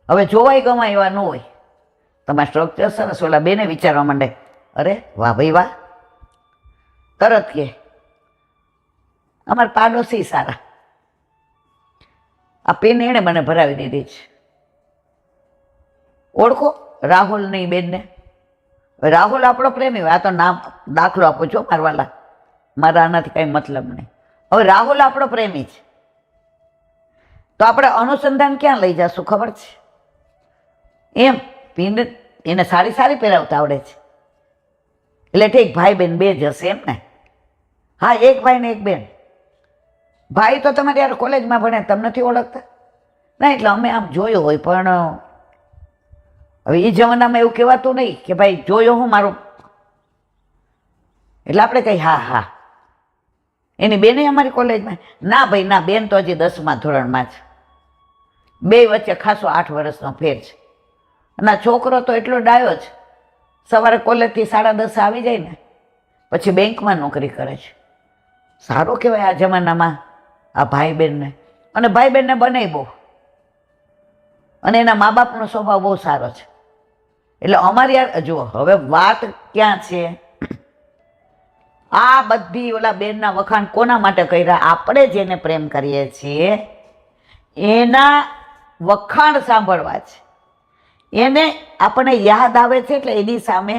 હવે જોવાય ગમાય એવા ન હોય. તમારા સ્ટ્રક્ચર સરસ. ઓલા બેને વિચારવા માંડે, અરે વાહ ભાઈ વાહ. તરત કે અમારા પાડોશી સારા. આ પેન એણે મને ભરાવી દીધી છે. ઓળખો રાહુલની બેનને? રાહુલ આપણો પ્રેમી હોય. આ તો નામ દાખલો આપું છું મારવાલા, મારા આનાથી કંઈ મતલબ નહીં. હવે રાહુલ આપણો પ્રેમી છે તો આપણે અનુસંધાન ક્યાં લઈ જશું ખબર છે? એમ પીને એને સાડી સારી પહેરાવતા આવડે છે એટલે ઠીક, ભાઈ બેન બે જ હશે એમ ને? હા, એક ભાઈ ને એક બેન. ભાઈ તો તમારે યાર કોલેજમાં ભણે, તમે નથી ઓળખતા? ના, એટલે અમે આમ જોયો હોય, પણ હવે એ જમાનામાં એવું કહેવાતું નહીં કે ભાઈ જોયો હું મારો, એટલે આપણે કહી હા હા એની બેને અમારી કોલેજમાં. ના ભાઈ ના, બેન તો હજી 10મા ધોરણમાં છે. બે વચ્ચે ખાસો 8 વર્ષનો ફેર છે. અને છોકરો તો એટલો ડાયો છે, સવારે કોલેજથી 10:30 આવી જાય ને પછી બેંકમાં નોકરી કરે છે. સારું કહેવાય આ જમાનામાં આ ભાઈ બહેનને. અને ભાઈ બહેનને બને બહુ, અને એના મા બાપનો સ્વભાવ બહુ સારો છે. એટલે અમારી યાર જુઓ, હવે વાત ક્યાં છે? આ બધી ઓલા બેનના વખાણ કોના માટે કર્યા? આપણે જેને પ્રેમ કરીએ છીએ એના વખાણ સાંભળવા છે. એને આપણને યાદ આવે છે એટલે એની સામે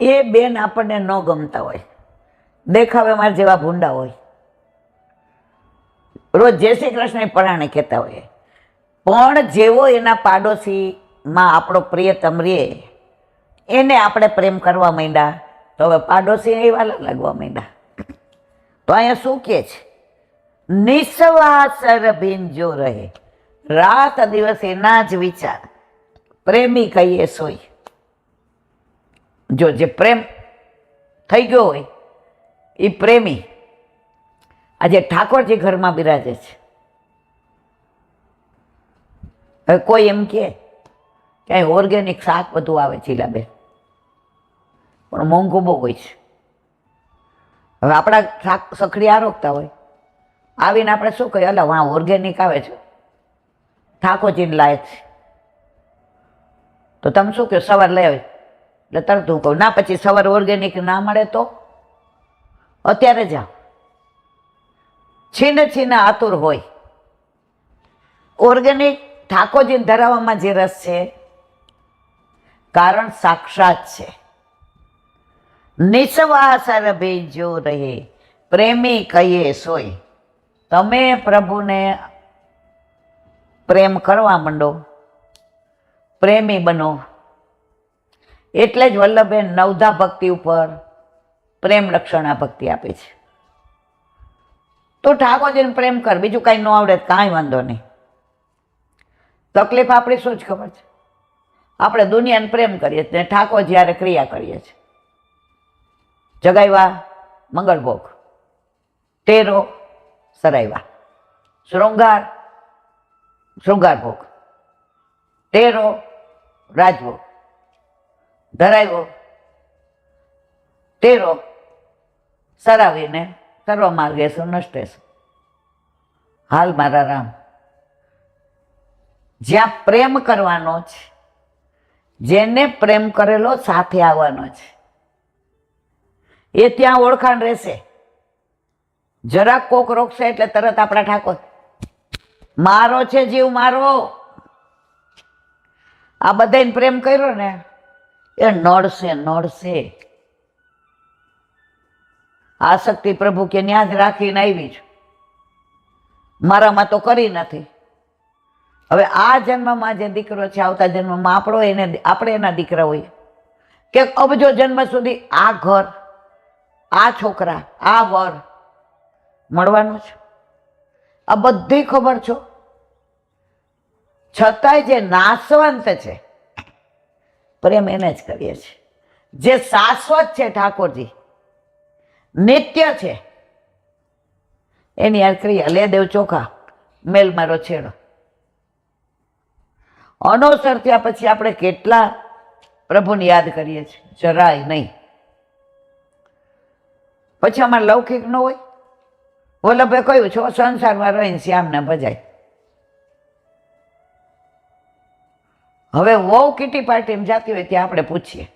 એ બેન આપણને ન ગમતા હોય, દેખાવે મારા જેવા ભૂંડા હોય, રોજ જય શ્રી કૃષ્ણ પરાણે કહેતા હોય, પણ જેવો એના પાડોશીમાં આપણો પ્રિયતમ રે એને આપણે પ્રેમ કરવા માંડ્યા તો હવે પાડોશી એ વાલા લાગવા માંડ્યા. તો અહીંયા શું કહે છે? નિસ્વાસર ભીંજો રહે, રાત દિવસ એના જ વિચાર, પ્રેમી કહીએ સોય. જો જે પ્રેમ થઈ ગયો હોય એ પ્રેમી આજે ઠાકોરજી ઘરમાં બિરાજે છે. હવે કોઈ એમ કે ક્યાંય ઓર્ગેનિક શાક બધું આવે છે બેન, પણ મોંઘું બહુ હોય છે. હવે આપણા શાક સખડી આરોગતા હોય, આવીને આપણે શું કહીએ? અલા વાં ઓર્ગેનિક આવે છે, ઠાકોરજીને લાયક છે. તો તમે શું કહો? સવાર લઈ આવે એટલે તરત હું કહું ના, પછી સવારે ઓર્ગેનિક ના મળે તો અત્યારે જાઓ. છીને છીને આતુર હોય. ઓર્ગેનિક ઠાકોરજીને ધરાવવામાં જે રસ છે, કારણ સાક્ષાત છે. નિસ્વાસર ભીંજો રહે, પ્રેમી કહીએ સોય. તમે પ્રભુને પ્રેમ કરવા માંડો, પ્રેમી બનો. એટલે જ વલ્લભબેન નવધા ભક્તિ ઉપર પ્રેમ લક્ષણા ભક્તિ આપે છે. તો ઠાકોરજીને પ્રેમ કર, બીજું કાંઈ ન આવડે કાંઈ વાંધો નહીં. તકલીફ આપણી શું જ ખબર છે? આપણે દુનિયાને પ્રેમ કરીએ છીએ, ઠાકોરજી હારે ક્રિયા કરીએ છીએ. જગાવ્યા મંગળભોગ, તેરો સરાવ્યા, શૃંગાર ભોગ, તેરો રાજભોગ, ધરાવ્યો તેરો સરાવીને સર્વ માર્ગે નષ્ટેશ. હાલ મારા રામ. જ્યાં પ્રેમ કરવાનો છે, જેને પ્રેમ કરેલો સાથે આવવાનો છે, એ ત્યાં ઓળખાણ રહેશે. જરાક કોક રોકશે એટલે તરત આપણા ઠાકોર મારો છે જીવ મારો. આ બધાને પ્રેમ કર્યો ને એ નડશે. આસક્તિ પ્રભુ કે ન્યા જ રાખીને આવી છું, મારામાં તો કરી નથી. હવે આ જન્મમાં જે દીકરો છે, આવતા જન્મમાં આપણે એના દીકરા હોઈએ કે અબજો જન્મ સુધી આ ઘર, આ છોકરા, આ વર મળવાનું છે. આ બધી ખબર છો, છતાંય જે નાશવંત છે પ્રેમ એને જ કરીએ છીએ. જે શાશ્વત છે ઠાકોરજી, નિત્ય છે, એની યાદ કરીએ. લે દેવ ચોખા મેલ મારો છેડો. અનોસર થયા પછી આપણે કેટલા પ્રભુને યાદ કરીએ છીએ? જરાય નહીં. પછી અમારે લૌકિક ન હોય. વલ્લભે કહ્યું છો સંસારમાં રહીને શ્યામને ભજાય. હવે વહુ કીટી પાર્ટીમાં જાતી હોય ત્યાં આપણે પૂછીએ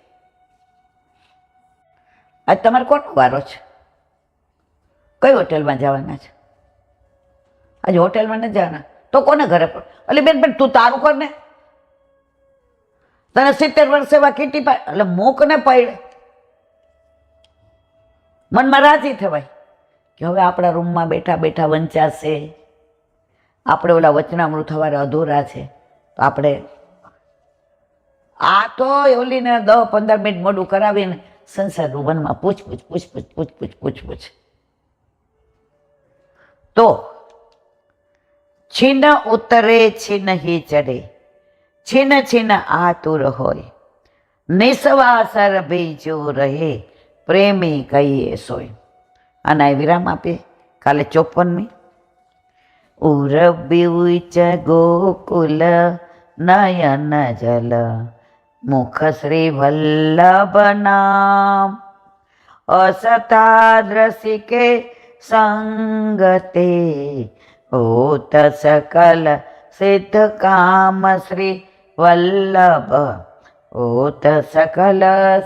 આજ તમારે કોનો વારો છે? કઈ હોટેલમાં જવાના છે? આજે હોટેલમાં નથી જવાના, તો કોને ઘરે પડ એટલે બેન તું તારું કર ને, તને 70 વર્ષ એવા કીટી પાય એટલે મૂકને પડે. મનમાં રાજી થવાય કે હવે આપણા રૂમમાં બેઠા બેઠા વંચાશે, આપણે ઓલા વચનામૃત સવારે અધૂરા છે તો આપણે આ તો ઓલીને 10-15 મિનિટ મોડું કરાવીને સંસારનું વનમાં પૂછ. તો છીન ઉતરે છીન હી ચડે, છીન છીન આતુર હોય, નિસ્વાસર બીજો રહે, પ્રેમી કહીએ સોય. આના વિરામ આપીએ. કાલે 54મી. ઉરબ્યુચ ગોકુલ નયન જલ, મુખ શ્રી વલ્લભ નામ, અસતાદ્રસિકે સંગતે, હોત સકલ સિદ્ધ કામ શ્રી વલ્લભ, હોત સકલ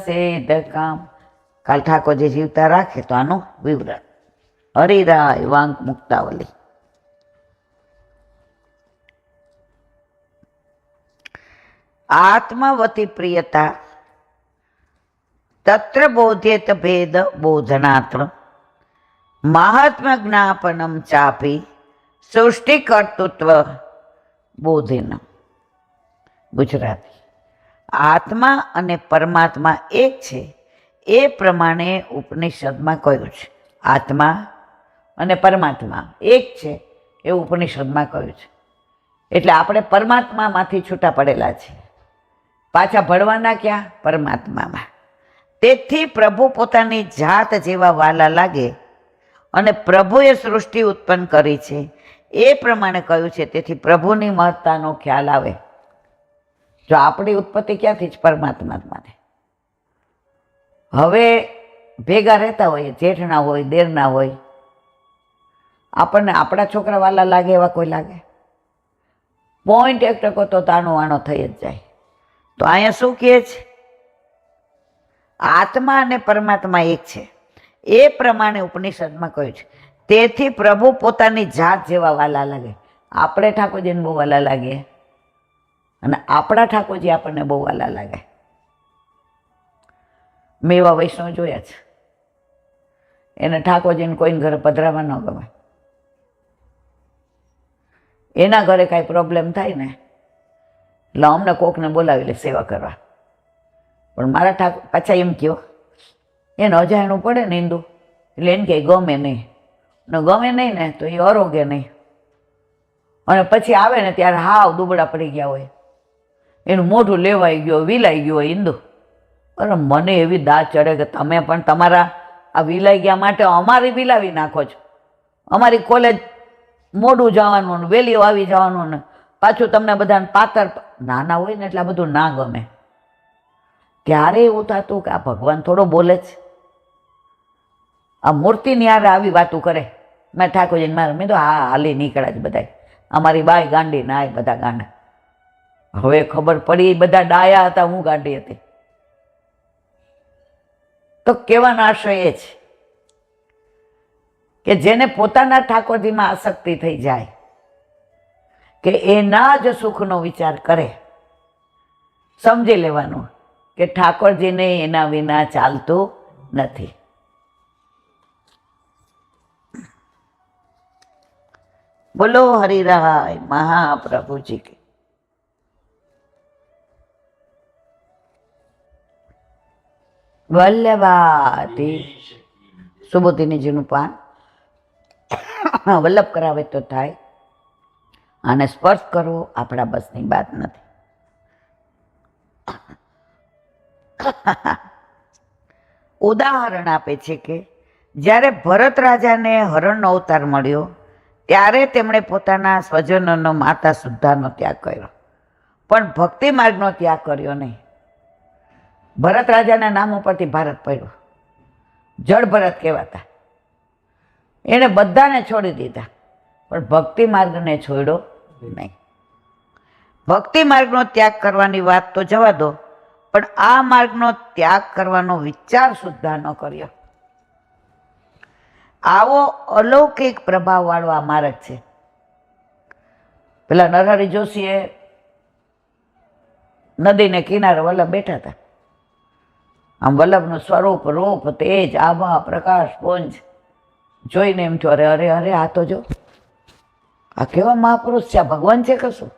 સિદ્ધ કામ. કાલ ઠાકોરજી જીવતા રાખે તો આનું વિવરણ. હરિરાય વાંક મુક્તાવલી. આત્મવતી પ્રિયતા તત્ર બોધ્યેત ભેદ બોધનાત્ર, મહાત્મ જ્ઞાપનમ ચાપી સૃષ્ટિ કર્તૃત્વ બોધિન. ગુજરાતી. આત્મા અને પરમાત્મા એક છે એ પ્રમાણે ઉપનિષદમાં કહ્યું છે. આત્મા અને પરમાત્મા એક છે એ ઉપનિષદમાં કહ્યું છે. એટલે આપણે પરમાત્મામાંથી છૂટા પડેલા છીએ, પાછા ભળવાના ક્યાં? પરમાત્મામાં. તેથી પ્રભુ પોતાની જાત જેવા વાલા લાગે અને પ્રભુએ સૃષ્ટિ ઉત્પન્ન કરી છે એ પ્રમાણે કહ્યું છે. તેથી પ્રભુની મહત્તાનો ખ્યાલ આવે. જો આપણી ઉત્પત્તિ ક્યાંથી જ? પરમાત્મામાંથી. હવે ભેગા રહેતા હોય, જેઠના હોય, દેરના હોય, આપણને આપણા છોકરા વાલા લાગે એવા કોઈ લાગે? 0.1% તો તાણો વાણો થઈ જ જાય. તો અહીંયા શું કહે છે? આત્મા અને પરમાત્મા એક છે એ પ્રમાણે ઉપનિષદમાં કહ્યું છે. તેથી પ્રભુ પોતાની જાત જેવા વાલા લાગે. આપણે ઠાકોરજીને બહુ વાલા લાગે અને આપણા ઠાકોરજી આપણને બહુ વાલા લાગે. મેં એવા વૈષ્ણવ જોયા છે, એને ઠાકોરજીને કોઈને ઘરે પધરાવા ન ગમે. એના ઘરે કાંઈ પ્રોબ્લેમ થાય ને એટલે અમને કોકને બોલાવી લે સેવા કરવા. પણ મારા ઠાકોર પાછા એમ કહો, એને અજાણ્યું પડે ને હિન્દુ એટલે એને કંઈ ગમે નહીં, ને ગમે નહીં ને તો એ અરોગે નહીં. અને પછી આવે ને ત્યારે હાવ દુબળા પડી ગયા હોય, એનું મોઢું લેવાઈ ગયો, વિલાઈ ગયો હોય હિન્દુ. અરે મને એવી દાદ ચડે કે તમે પણ તમારા આ વિલાઈ ગયા માટે અમારી વિલાવી નાખો છો. અમારી કોલેજ મોડું જવાનું ને વહેલી આવી જવાનું ને પાછું તમને બધાને પાતર નાના હોય ને એટલે આ બધું ના ગમે. ત્યારે એવું થતું કે આ ભગવાન થોડો બોલે છે, આ મૂર્તિની યારે આવી વાતું કરે. મેં ઠાકોરજીને મારે મેં તો હા હાલી નીકળ્યા જ બધા. અમારી બાઈ ગાંડી ના બધા ગાંડા. હવે ખબર પડી બધા ડાયા હતા, હું ગાંડી હતી. તો કહેવાનો આશય એ છે કે જેને પોતાના ઠાકોરજીમાં આસક્તિ થઈ જાય કે એના જ સુખનો વિચાર કરે, સમજી લેવાનું કે ઠાકોરજીને એના વિના ચાલતું નથી. બોલો હરિરાય મહાપ્રભુજી કે. વલ્લભાથી સુબોધિનીજીનું પાન વલ્લભ કરાવે તો થાય, આને સ્પર્શ કરવો આપણા બસની વાત નથી. ઉદાહરણ આપે છે કે જ્યારે ભરત રાજાને હરણનો અવતાર મળ્યો ત્યારે તેમણે પોતાના સ્વજનોનો માતા સુદ્ધાનો ત્યાગ કર્યો, પણ ભક્તિ માર્ગનો ત્યાગ કર્યો નહીં. ભરત રાજાના નામ ઉપરથી ભારત પડ્યું, જળ ભરત કહેવાતા. એણે બધાને છોડી દીધા પણ ભક્તિ માર્ગને છોડ્યો નહીં. ભક્તિ માર્ગનો ત્યાગ કરવાની વાત તો જવા દો, પણ આ માર્ગનો ત્યાગ કરવાનો વિચાર સુદ્ધા ન કર્યો. આવો અલૌકિક પ્રભાવવાળો આ માર્ગ છે. પેલા નરહરી જોશીએ નદીને કિનારે વલ્લભ બેઠા હતા. આમ વલ્લભનું સ્વરૂપ, રૂપ, તેજ, આભા, પ્રકાશ, પુંજ જોઈને એમ થયું, અરે અરે અરે, આ તો જો, આ કેવા મહાપુરુષ છે, આ ભગવાન છે કશું?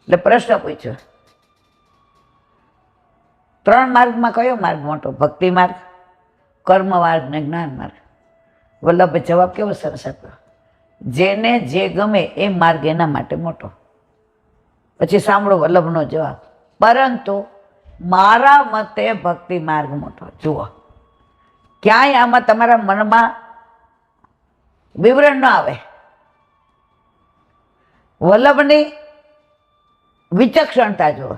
એટલે પ્રશ્ન પૂછ્યો, 3 માર્ગમાં કયો માર્ગ મોટો? ભક્તિ માર્ગ, કર્મ માર્ગ ને જ્ઞાન માર્ગ. વલ્લભે જવાબ કેવો સરસ આપ્યો, જેને જે ગમે એ માર્ગ એના માટે મોટો. પછી સાંભળો વલ્લભનો જવાબ, પરંતુ મારા મતે ભક્તિ માર્ગ મોટો. જુઓ, ક્યાંય આમાં તમારા મનમાં વિવરણ ન આવે. વલ્લભની વિચક્ષણતા જુઓ.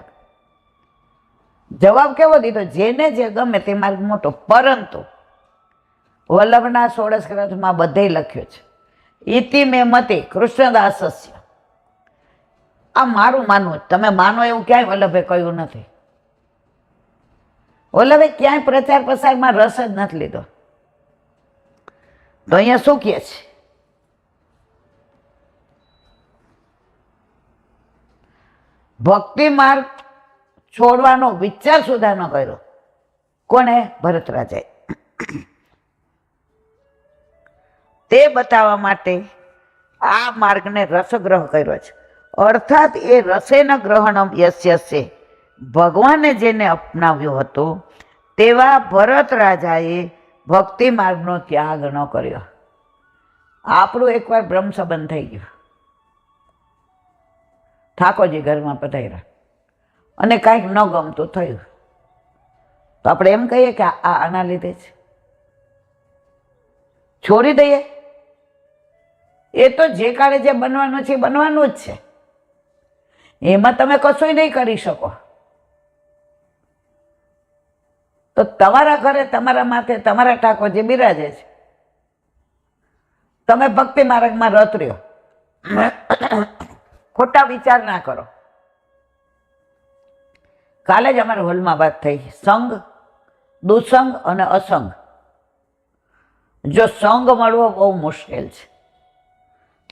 જવાબ કેવો દીધો, જેને જે ગમે તે માર્ગ મોટો. પરંતુ વલ્લભના 16 ગ્રંથમાં બધે લખ્યું છે, ઇતિ મે મતિ કૃષ્ણદાસસ્ય. આ મારું માનવું, તમે માનો એવું ક્યાંય વલ્લભે કહ્યું નથી. વલ્લભે ક્યાંય પ્રચાર પ્રસારમાં રસ જ નથી લીધો. તો અહીંયા શું કહે છે, ભક્તિ માર્ગ છોડવાનો વિચાર સુધા ન કર્યો. કોણે? ભરત રાજાએ. તે બતાવવા માટે આ માર્ગને રસગ્રહ કર્યો છે. અર્થાત એ રસેન ગ્રહણમ યસ્યસ્ય, ભગવાને જેને અપનાવ્યો હતો તેવા ભરત રાજાએ ભક્તિ માર્ગનો ત્યાગ ન કર્યો. આપણું એકવાર બ્રહ્મ સંબંધ થઈ ગયો. ઠાકોરજી ઘરમાં પધાર્યા અને કાંઈક ન ગમતું થયું, તો આપણે એમ કહીએ કે આના લીધે છે, છોડી દઈએ? એ તો જે કાળે જે બનવાનું છે એ બનવાનું જ છે. એમાં તમે કશું નહીં કરી શકો. તો તમારા ઘરે તમારા માથે તમારા ઠાકોરજી બિરાજે છે, તમે ભક્તિ માર્ગમાં રત રહ્યો. ખોટા વિચાર ના કરો. કાલે જ અમારા હોલમાં વાત થઈ, સંગ, દુસંગ અને અસંગ. જો સંગ મળવો બહુ મુશ્કેલ છે.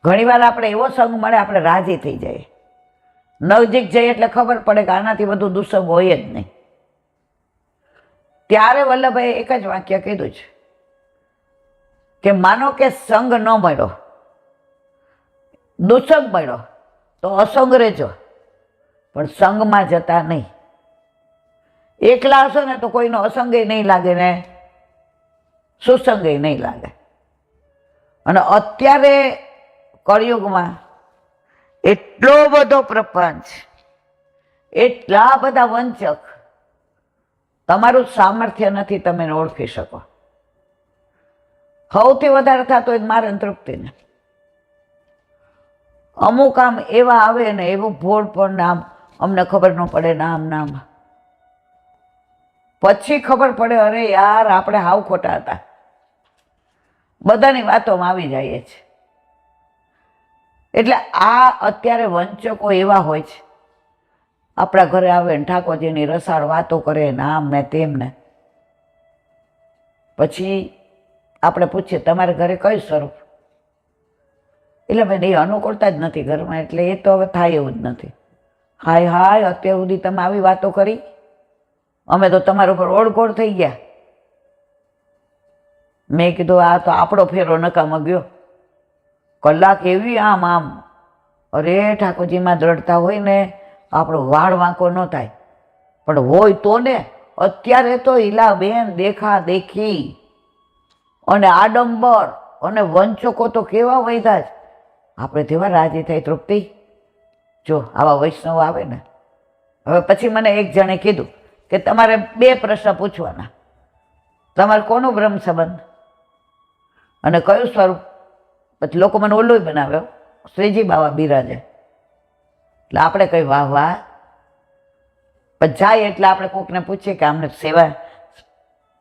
ઘણીવાર આપણે એવો સંગ મળે આપણે રાજી થઈ જાય, નજીક જઈએ એટલે ખબર પડે કે આનાથી બધું દુસંગ હોય જ નહીં. ત્યારે વલ્લભભાઈએ એક જ વાક્ય કીધું છે કે માનો કે સંગ ન મળ્યો, દુસંગ મળ્યો, તો અસંગ રહેજો, પણ સંગમાં જતા નહીં. એકલા હશો ને તો કોઈનો અસંગય નહીં લાગે ને સુસંગય નહીં લાગે. અને અત્યારે કળિયુગમાં એટલો બધો પ્રપંચ, એટલા બધા વંચક, તમારું સામર્થ્ય નથી તમે એને ઓળખી શકો. સૌથી વધારે થતો હોય મારે તૃપ્તિને. અમુક આમ એવા આવે ને એવું ભોળ પણ નામ અમને ખબર ન પડે, નામ પછી ખબર પડે અરે યાર આપણે હાવ ખોટા હતા. બધાની વાતોમાં આવી જાય છે. એટલે આ અત્યારે વંચકો એવા હોય છે, આપણા ઘરે આવે ને ઠાકોરજીની રસાળ વાતો કરે ને આમ ને તેમ ને. પછી આપણે પૂછીએ તમારે ઘરે કયું સ્વરૂપ? એટલે ભાઈ એ અનુકૂળતા જ નથી ઘરમાં, એટલે એ તો હવે થાય એવું જ નથી. હાય હાય, અત્યાર સુધી તમે આવી વાતો કરી, અમે તો તમારા ઉપર ઓળઘોળ થઈ ગયા. મેં કીધું આ તો આપણો ફેરો નકામો ગયો. કલાક એવી આમ અરે ઠાકોરજીમાં દ્રઢતા હોય ને આપણો વાળ વાંકો ન થાય, પણ હોય તો ને. અત્યારે તો ઈલાબેન દેખા દેખી અને આડંબર અને વંચકો તો કેવા વૈધા જ. આપણે તેવા રાજી થાય તૃપ્તિ. જો આવા વૈષ્ણવ આવે ને. હવે પછી મને એક જણે કીધું કે તમારે 2 પ્રશ્ન પૂછવાના, તમારે કોનો બ્રહ્મ સંબંધ અને કયું સ્વરૂપ? પછી લોકો મને ઓલું બનાવ્યો, શ્રીજી બાવા બિરાજે. એટલે આપણે કઈ વાહ વાહ. પછી જાય એટલે આપણે કોકને પૂછીએ કે આમને સેવા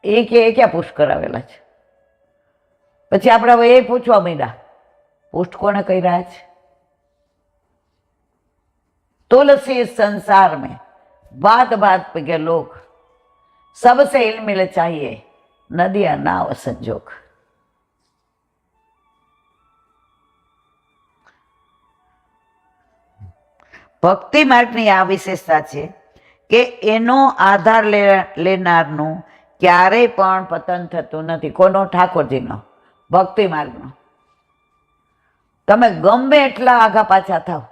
એ ક્યાં પુષ્ટ કરાવેલા છે. પછી આપણે હવે એ પૂછવા માંડ્યા, પુષ્ટ કોને કર્યા છે? तुलसी संसार में बात बात पे के लोग सबसे हिल मिल चाहिए, नदियां नाव संजोग. ભક્તિ માર્ગની આ વિશેષતા છે કે એનો આધાર લેનારનું ક્યારેય પણ પતન થતું નથી. કોનો? ઠાકોરજીનો, ભક્તિ માર્ગનો. તમે ગમે એટલા આગા પાછા થાવ,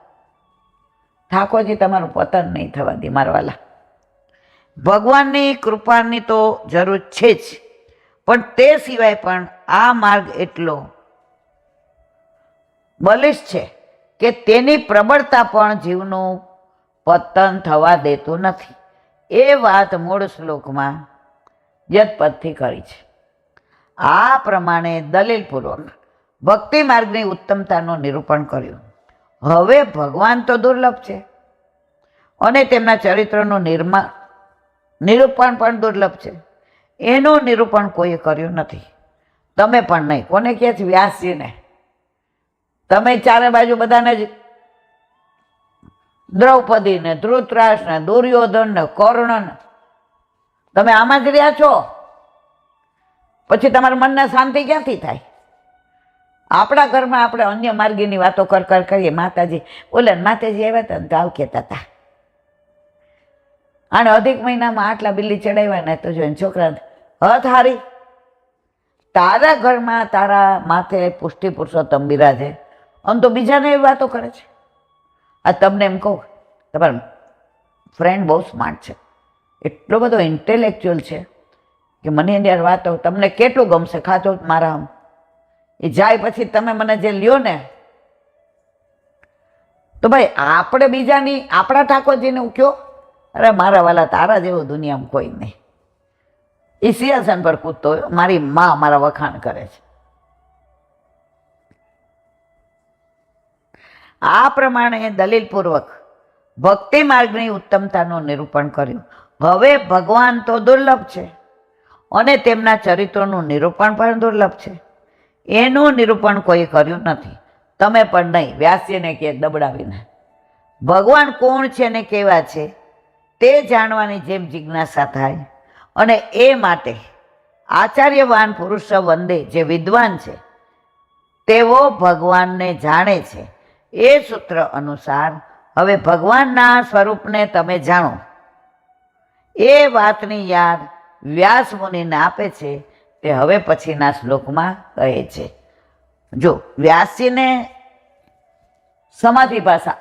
ઠાકોરજી તમારું પતન નહીં થવા દે મારવાલા. ભગવાનની કૃપાની તો જરૂર છે જ, પણ તે સિવાય પણ આ માર્ગ એટલો બલિષ્ઠ છે કે તેની પ્રબળતા પણ જીવનું પતન થવા દેતું નથી. એ વાત મૂળ શ્લોકમાં યદપદથી કરી છે. આ પ્રમાણે દલીલપૂર્વક ભક્તિ માર્ગની ઉત્તમતાનું નિરૂપણ કર્યું. હવે ભગવાન તો દુર્લભ છે અને તેમના ચરિત્રનું નિરૂપણ પણ દુર્લભ છે. એનું નિરૂપણ કોઈએ કર્યું નથી, તમે પણ નહીં. કોને કહે છે? વ્યાસજીને. તમે ચારે બાજુ બધાને જ દ્રૌપદીને, ધૃતરાષ્ટ્રને, દુર્યોધનને, કર્ણને, તમે આમાં જ રહ્યા છો. પછી તમારા મનને શાંતિ ક્યાંથી થાય? આપણા ઘરમાં આપણે અન્ય માર્ગીની વાતો કરીએ. માતાજી ઓલે માતાજી આવ્યા હતા ને તો આવ કહેતા હતા, અને અધિક મહિનામાં આટલા બિલ્લી ચડાવ્યા ને તો જોઈને છોકરા હથ હારી. તારા ઘરમાં તારા માથે પુષ્ટિ પુરુષોત્તમ બિરાજે અને તો બીજાને એવી વાતો કરે છે. આ તમને એમ કહું, તમારો ફ્રેન્ડ બહુ સ્માર્ટ છે, એટલો બધો ઇન્ટેલેક્ચ્યુઅલ છે કે મને એની યાર વાતો તમને કેટલું ગમશે. ખાતો મારા એ જાય પછી તમે મને જે લ્યો ને, તો ભાઈ આપણે બીજાની, આપણા ઠાકોરજીને કયો, અરે મારા વાલા તારા જેવું દુનિયામાં કોઈ નહીં. એ સિંહાસન પર કૂદતો હોય, મારી માં મારા વખાણ કરે છે. આ પ્રમાણે દલીલપૂર્વક ભક્તિ માર્ગની ઉત્તમતાનું નિરૂપણ કર્યું. હવે ભગવાન તો દુર્લભ છે અને તેમના ચરિત્રોનું નિરૂપણ પણ દુર્લભ છે. એનું નિરૂપણ કોઈ કર્યું નથી, તમે પણ નહીં. વ્યાસજીને કહે દબડાવીને, ભગવાન કોણ છે ને કેવા છે તે જાણવાની જેમ જિજ્ઞાસા થાય, અને એ માટે આચાર્યવાન પુરુષ વંદે, જે વિદ્વાન છે તેઓ ભગવાનને જાણે છે. એ સૂત્ર અનુસાર હવે ભગવાનના સ્વરૂપને તમે જાણો. એ વાતની યાદ વ્યાસ મુનિને આપે છે. તે હવે પછીના શ્લોકમાં કહે છે. જો વ્યાસજીને સમાધિ ભાષા,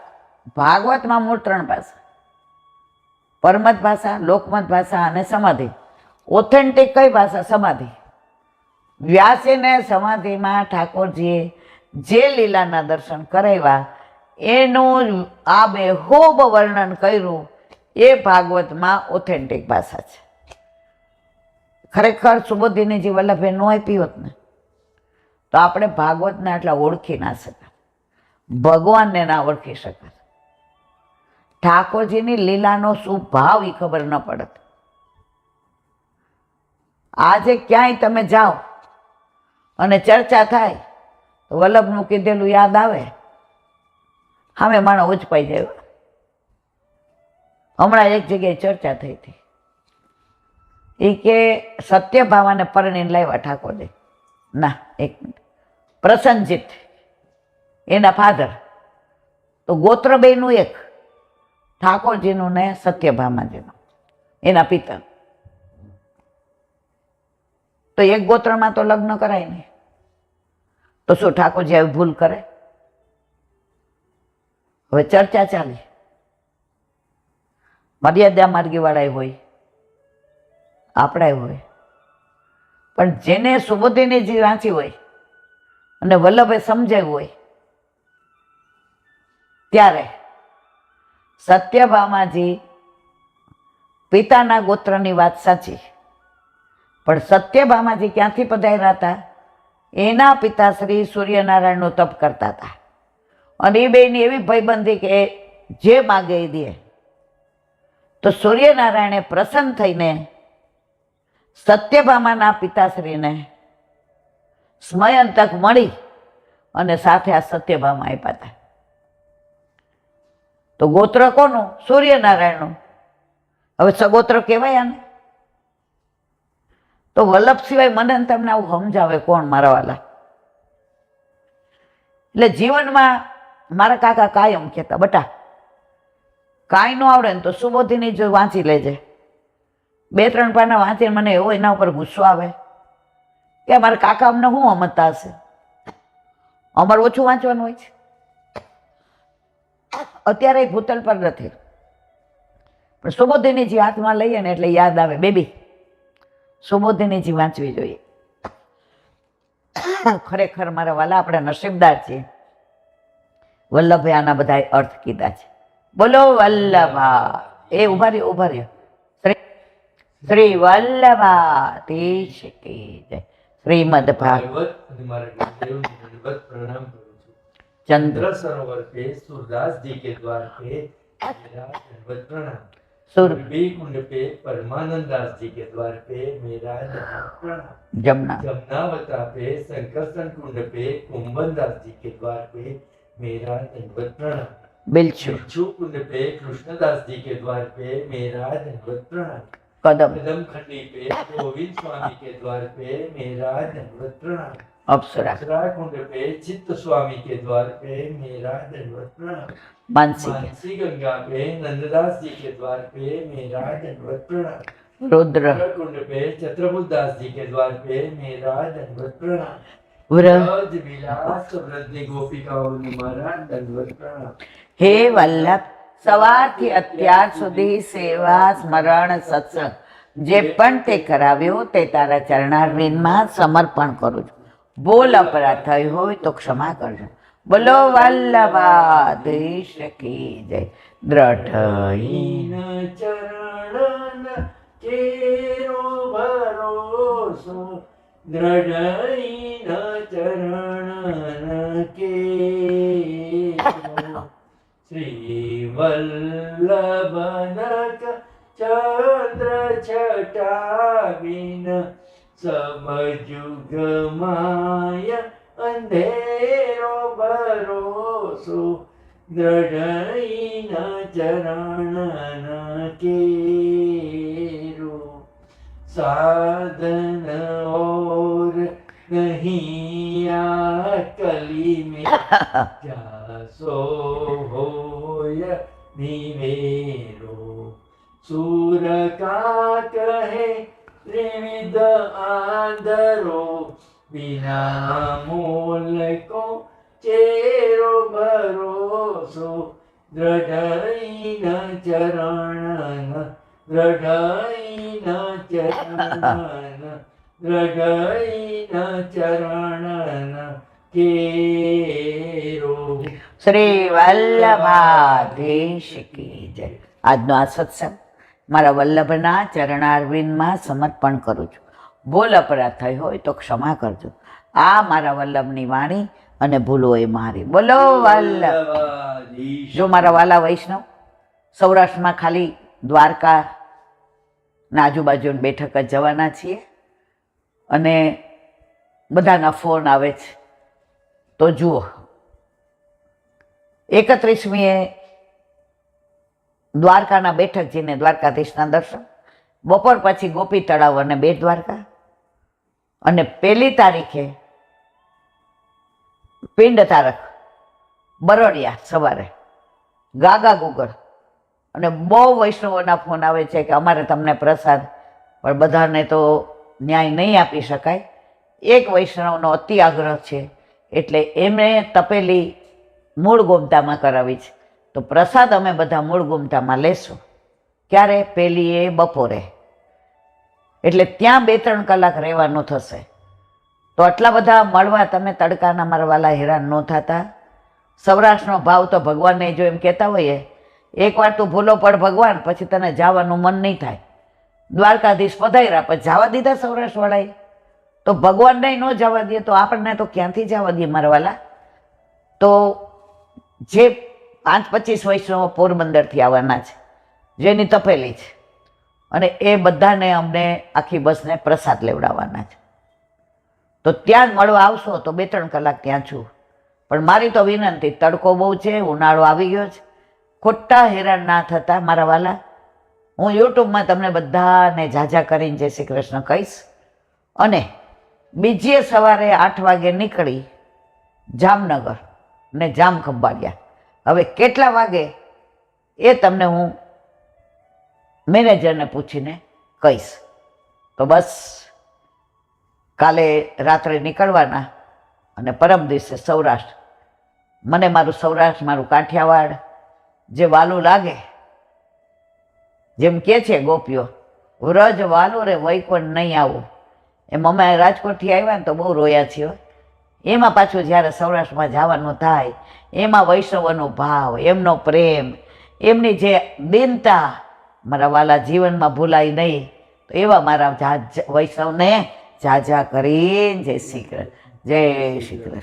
ભાગવતમાં મૂળ 3 ભાષા, પરમત ભાષા, લોકમત ભાષા અને સમાધિ. ઓથેન્ટિક કઈ ભાષા? સમાધિ. વ્યાસજીને સમાધિમાં ઠાકોરજીએ જે લીલાના દર્શન કરાવ્યા એનું આબેહૂબ વર્ણન કર્યું. એ ભાગવતમાં ઓથેન્ટિક ભાષા છે. ખરેખર સુબોધિનીજી વલ્લભે ન આપી હોત ને તો આપણે ભાગવતને આટલા ઓળખી ના શકત, ભગવાનને ના ઓળખી શકત, ઠાકોરજીની લીલાનો શું ભાવ એ ખબર ન પડત. આજે ક્યાંય તમે જાઓ અને ચર્ચા થાય તો વલ્લભનું કીધેલું યાદ આવે, સામે માણસ ઉચપાઈ જાય. હમણાં એક જગ્યાએ ચર્ચા થઈ હતી, એ કે સત્યભામાને પરણીને લાવ્યા ઠાકોરજી. ના, એક મિનિટ, પ્રસન્નજીત એના ફાધર, તો ગોત્ર બેયનું એક, ઠાકોરજીનું ને સત્યભામાજીનું, એના પિતા. તો એક ગોત્રમાં તો લગ્ન કરાય નહીં, તો શું ઠાકોરજી આવી ભૂલ કરે? હવે ચર્ચા ચાલી, મર્યાદા માર્ગીવાળા હોય, આપણા હોય, પણ જેને સુબોધિનીજી વાંચી હોય અને વલ્લભે સમજાવ્યું હોય ત્યારે સત્યભામાજી પિતાના ગોત્રની વાત સાચી, પણ સત્યભામાજી ક્યાંથી પધાર્યા હતા? એના પિતાશ્રી સૂર્યનારાયણનું તપ કરતા હતા, અને એ બેની એવી ભયબંધી કે જે માગે એ દે. તો સૂર્યનારાયણે પ્રસન્ન થઈને સત્યભામાના પિતાશ્રીને સ્મયંતક મળી અને સાથે આ સત્યભામા આપ્યા હતા. તો ગોત્ર કોનું? સૂર્યનારાયણનું. હવે સગોત્ર કહેવાય આને? તો વલ્લભ સિવાય મને તમને આવું સમજાવે કોણ મારા વાલા? એટલે જીવનમાં મારા કાકા કાયમ કહેતા, બટા કાંઈ ન આવડે ને તો સુબોધીની જો વાંચી લેજે. 2-3 પાના વાંચીને મને એવો એના ઉપર ગુસ્સો આવે કે અમારા કાકા અમને શું સમજતા હશે, અમારે ઓછું વાંચવાનું હોય છે. અત્યારે ભૂતલ પર નથી, પણ સુબોધિનીજી હાથમાં લઈએ ને એટલે યાદ આવે, બેબી સુબોધિનીજી વાંચવી જોઈએ. ખરેખર મારા વાલા આપણે નસીબદાર છીએ. વલ્લભે આના બધા અર્થ કીધા છે. બોલો વલ્લભા. એ ઉભા રહ્યો. શ્રી વલ્લભાધીશ કી જય. શ્રીમદ ભાગવત प्रणाम करूं છું. ચંદ્ર चंद्र सरोवर पे सूरदास जी के द्वार पे मेरा दंडवत प्रणाम. સુર सुरभि कुंड पे परमानंद दास जी के द्वार पे मेरा दंडवत प्रणाम. જમના जमुनावता पे संकर्षण कुंड पे कुंभन दास जी के द्वार पे मेरा दंडवत प्रणाम. બિલછુ बिच्छू कुंड पे कृष्णदास जी के द्वार पे मेरा दंडवत प्रणाम. કદમ कदम खंडी पे गोविंद स्वामी के द्वार पे मेरा दंडवत प्रणाम. અપ્સરા उत्तराखंड पे चित्त स्वामी के द्वार पे मेरा दंडवत प्रणाम. માનસી मानसी गंगा पे नंददास जी के द्वार पे मेरा दंडवत प्रणाम. રુદ્ર कुंड पे छत्रबुद्धास जी के द्वार पे मेरा दंडवत प्रणाम. વ્ર ब्रज विलास व्रजनी गोपिकाओं ने मारा दंडवत प्रणाम. હે વલ્લભ, સવારથી અત્યાર સુધી સેવા સ્મરણ સત્સંગ જે પણ તે કરાવ્યો તે તારા ચરણારવિંદમાં સમર્પણ કરું છું. બોલ અપરાધ થઈ હોય તો ક્ષમા કરજો. બોલો વલ્લભાધીશ કી જય. દ્રઢ चरण केरो भरोसो दृढ़ चरण के श्री वल्लभनक चंद्र छटा बिन सब जुग माया अंधेरो भरोसो दृढ़ चरण केरो साधन और नहीं आ कली में जासो होय निवेरो सूर का कहे त्रिविध आदरो बिना मोल को चेरो भरोसो दृढ़ चरण दृढ़ चरण दृढ़ चरण केरो. શ્રી વલ્લભાધીશ કી જય. આજનો આ સત્સંગ મારા વલ્લભના ચરણારવિંદમાં સમર્પણ કરું છું. બોલ અપરાધ થઈ હોય તો ક્ષમા કરજો. આ મારા વલ્લભની વાણી અને ભૂલો એ મારી. બોલો વલ્લભ. જો મારા વાલા વૈષ્ણવ, સૌરાષ્ટ્રમાં ખાલી દ્વારકા ના આજુબાજુની બેઠક જ જવાના છીએ અને બધાના ફોન આવે છે. તો જુઓ, 31મીએ દ્વારકાના બેઠકજીને દ્વારકાધીશના દર્શન, બપોર પછી ગોપી તળાવ અને બેટ દ્વારકા, અને 1લી તારીખે પિંડ તારક બરોડિયા સવારે ગાગા ગુગળ. અને બહુ વૈષ્ણવોના ફોન આવે છે કે અમારે તમને પ્રસાદ, પણ બધાને તો ન્યાય નહીં આપી શકાય. એક વૈષ્ણવનો અતિ આગ્રહ છે એટલે એમણે તપેલી મૂળ ગોમતામાં કરાવી છે. તો પ્રસાદ અમે બધા મૂળ ગોમતામાં લેશું. ક્યારે? 1લી બપોરે. એટલે ત્યાં 2-3 કલાક રહેવાનું થશે. તો આટલા બધા મળવા તમે તડકાના મારા વાલા હેરાન ન થતા. સૌરાષ્ટ્રનો ભાવ તો ભગવાનને જો એમ કહેતા હોઈએ, એકવાર તું ભૂલો પડ ભગવાન, પછી તને જવાનું મન નહીં થાય. દ્વારકાધીશ પધાર્યા પછી જવા દીધા સૌરાષ્ટ્રવાળાએ, તો ભગવાનને ન જવા દે તો આપણને તો ક્યાંથી જવા દે મારા વાલા. તો જે 5-25 વૈષ્ણવો પોરબંદરથી આવવાના છે, જેની તપેલી છે, અને એ બધાને અમને આખી બસને પ્રસાદ લેવડાવવાના છે. તો ત્યાં જ મળવા આવશો તો 2-3 કલાક ત્યાં છું. પણ મારી તો વિનંતી, તડકો બહુ છે, ઉનાળો આવી ગયો છે, ખોટા હેરાન ના થતા મારા વાલા. હું યુટ્યુબમાં તમને બધાને ઝાઝા કરીને જય શ્રી કૃષ્ણ કહીશ. અને બીજે સવારે 8 વાગે નીકળી જામનગર ને જામ ખંભાળિયા. હવે કેટલા વાગે એ તમને હું મેનેજરને પૂછીને કહીશ. તો બસ કાલે રાત્રે નીકળવાના અને પરમ દિવસે સૌરાષ્ટ્ર. મને મારું સૌરાષ્ટ્ર, મારું કાઠિયાવાડ જે વાલું લાગે, જેમ કે છે ગોપીઓ, વ્રજ વાલું રે વૈકુંઠ નહીં આવું, એમ અમે રાજકોટથી આવ્યા ને તો બહુ રોયા છીએ. એમાં પાછું જ્યારે સૌરાષ્ટ્રમાં જવાનું થાય, એમાં વૈષ્ણવનો ભાવ, એમનો પ્રેમ, એમની જે દીનતા મારા વાલા જીવનમાં ભૂલાય નહીં. તો એવા મારા વૈષ્ણવને જા કરીને જય શ્રી કૃષ્ણ, જય શ્રી કૃષ્ણ.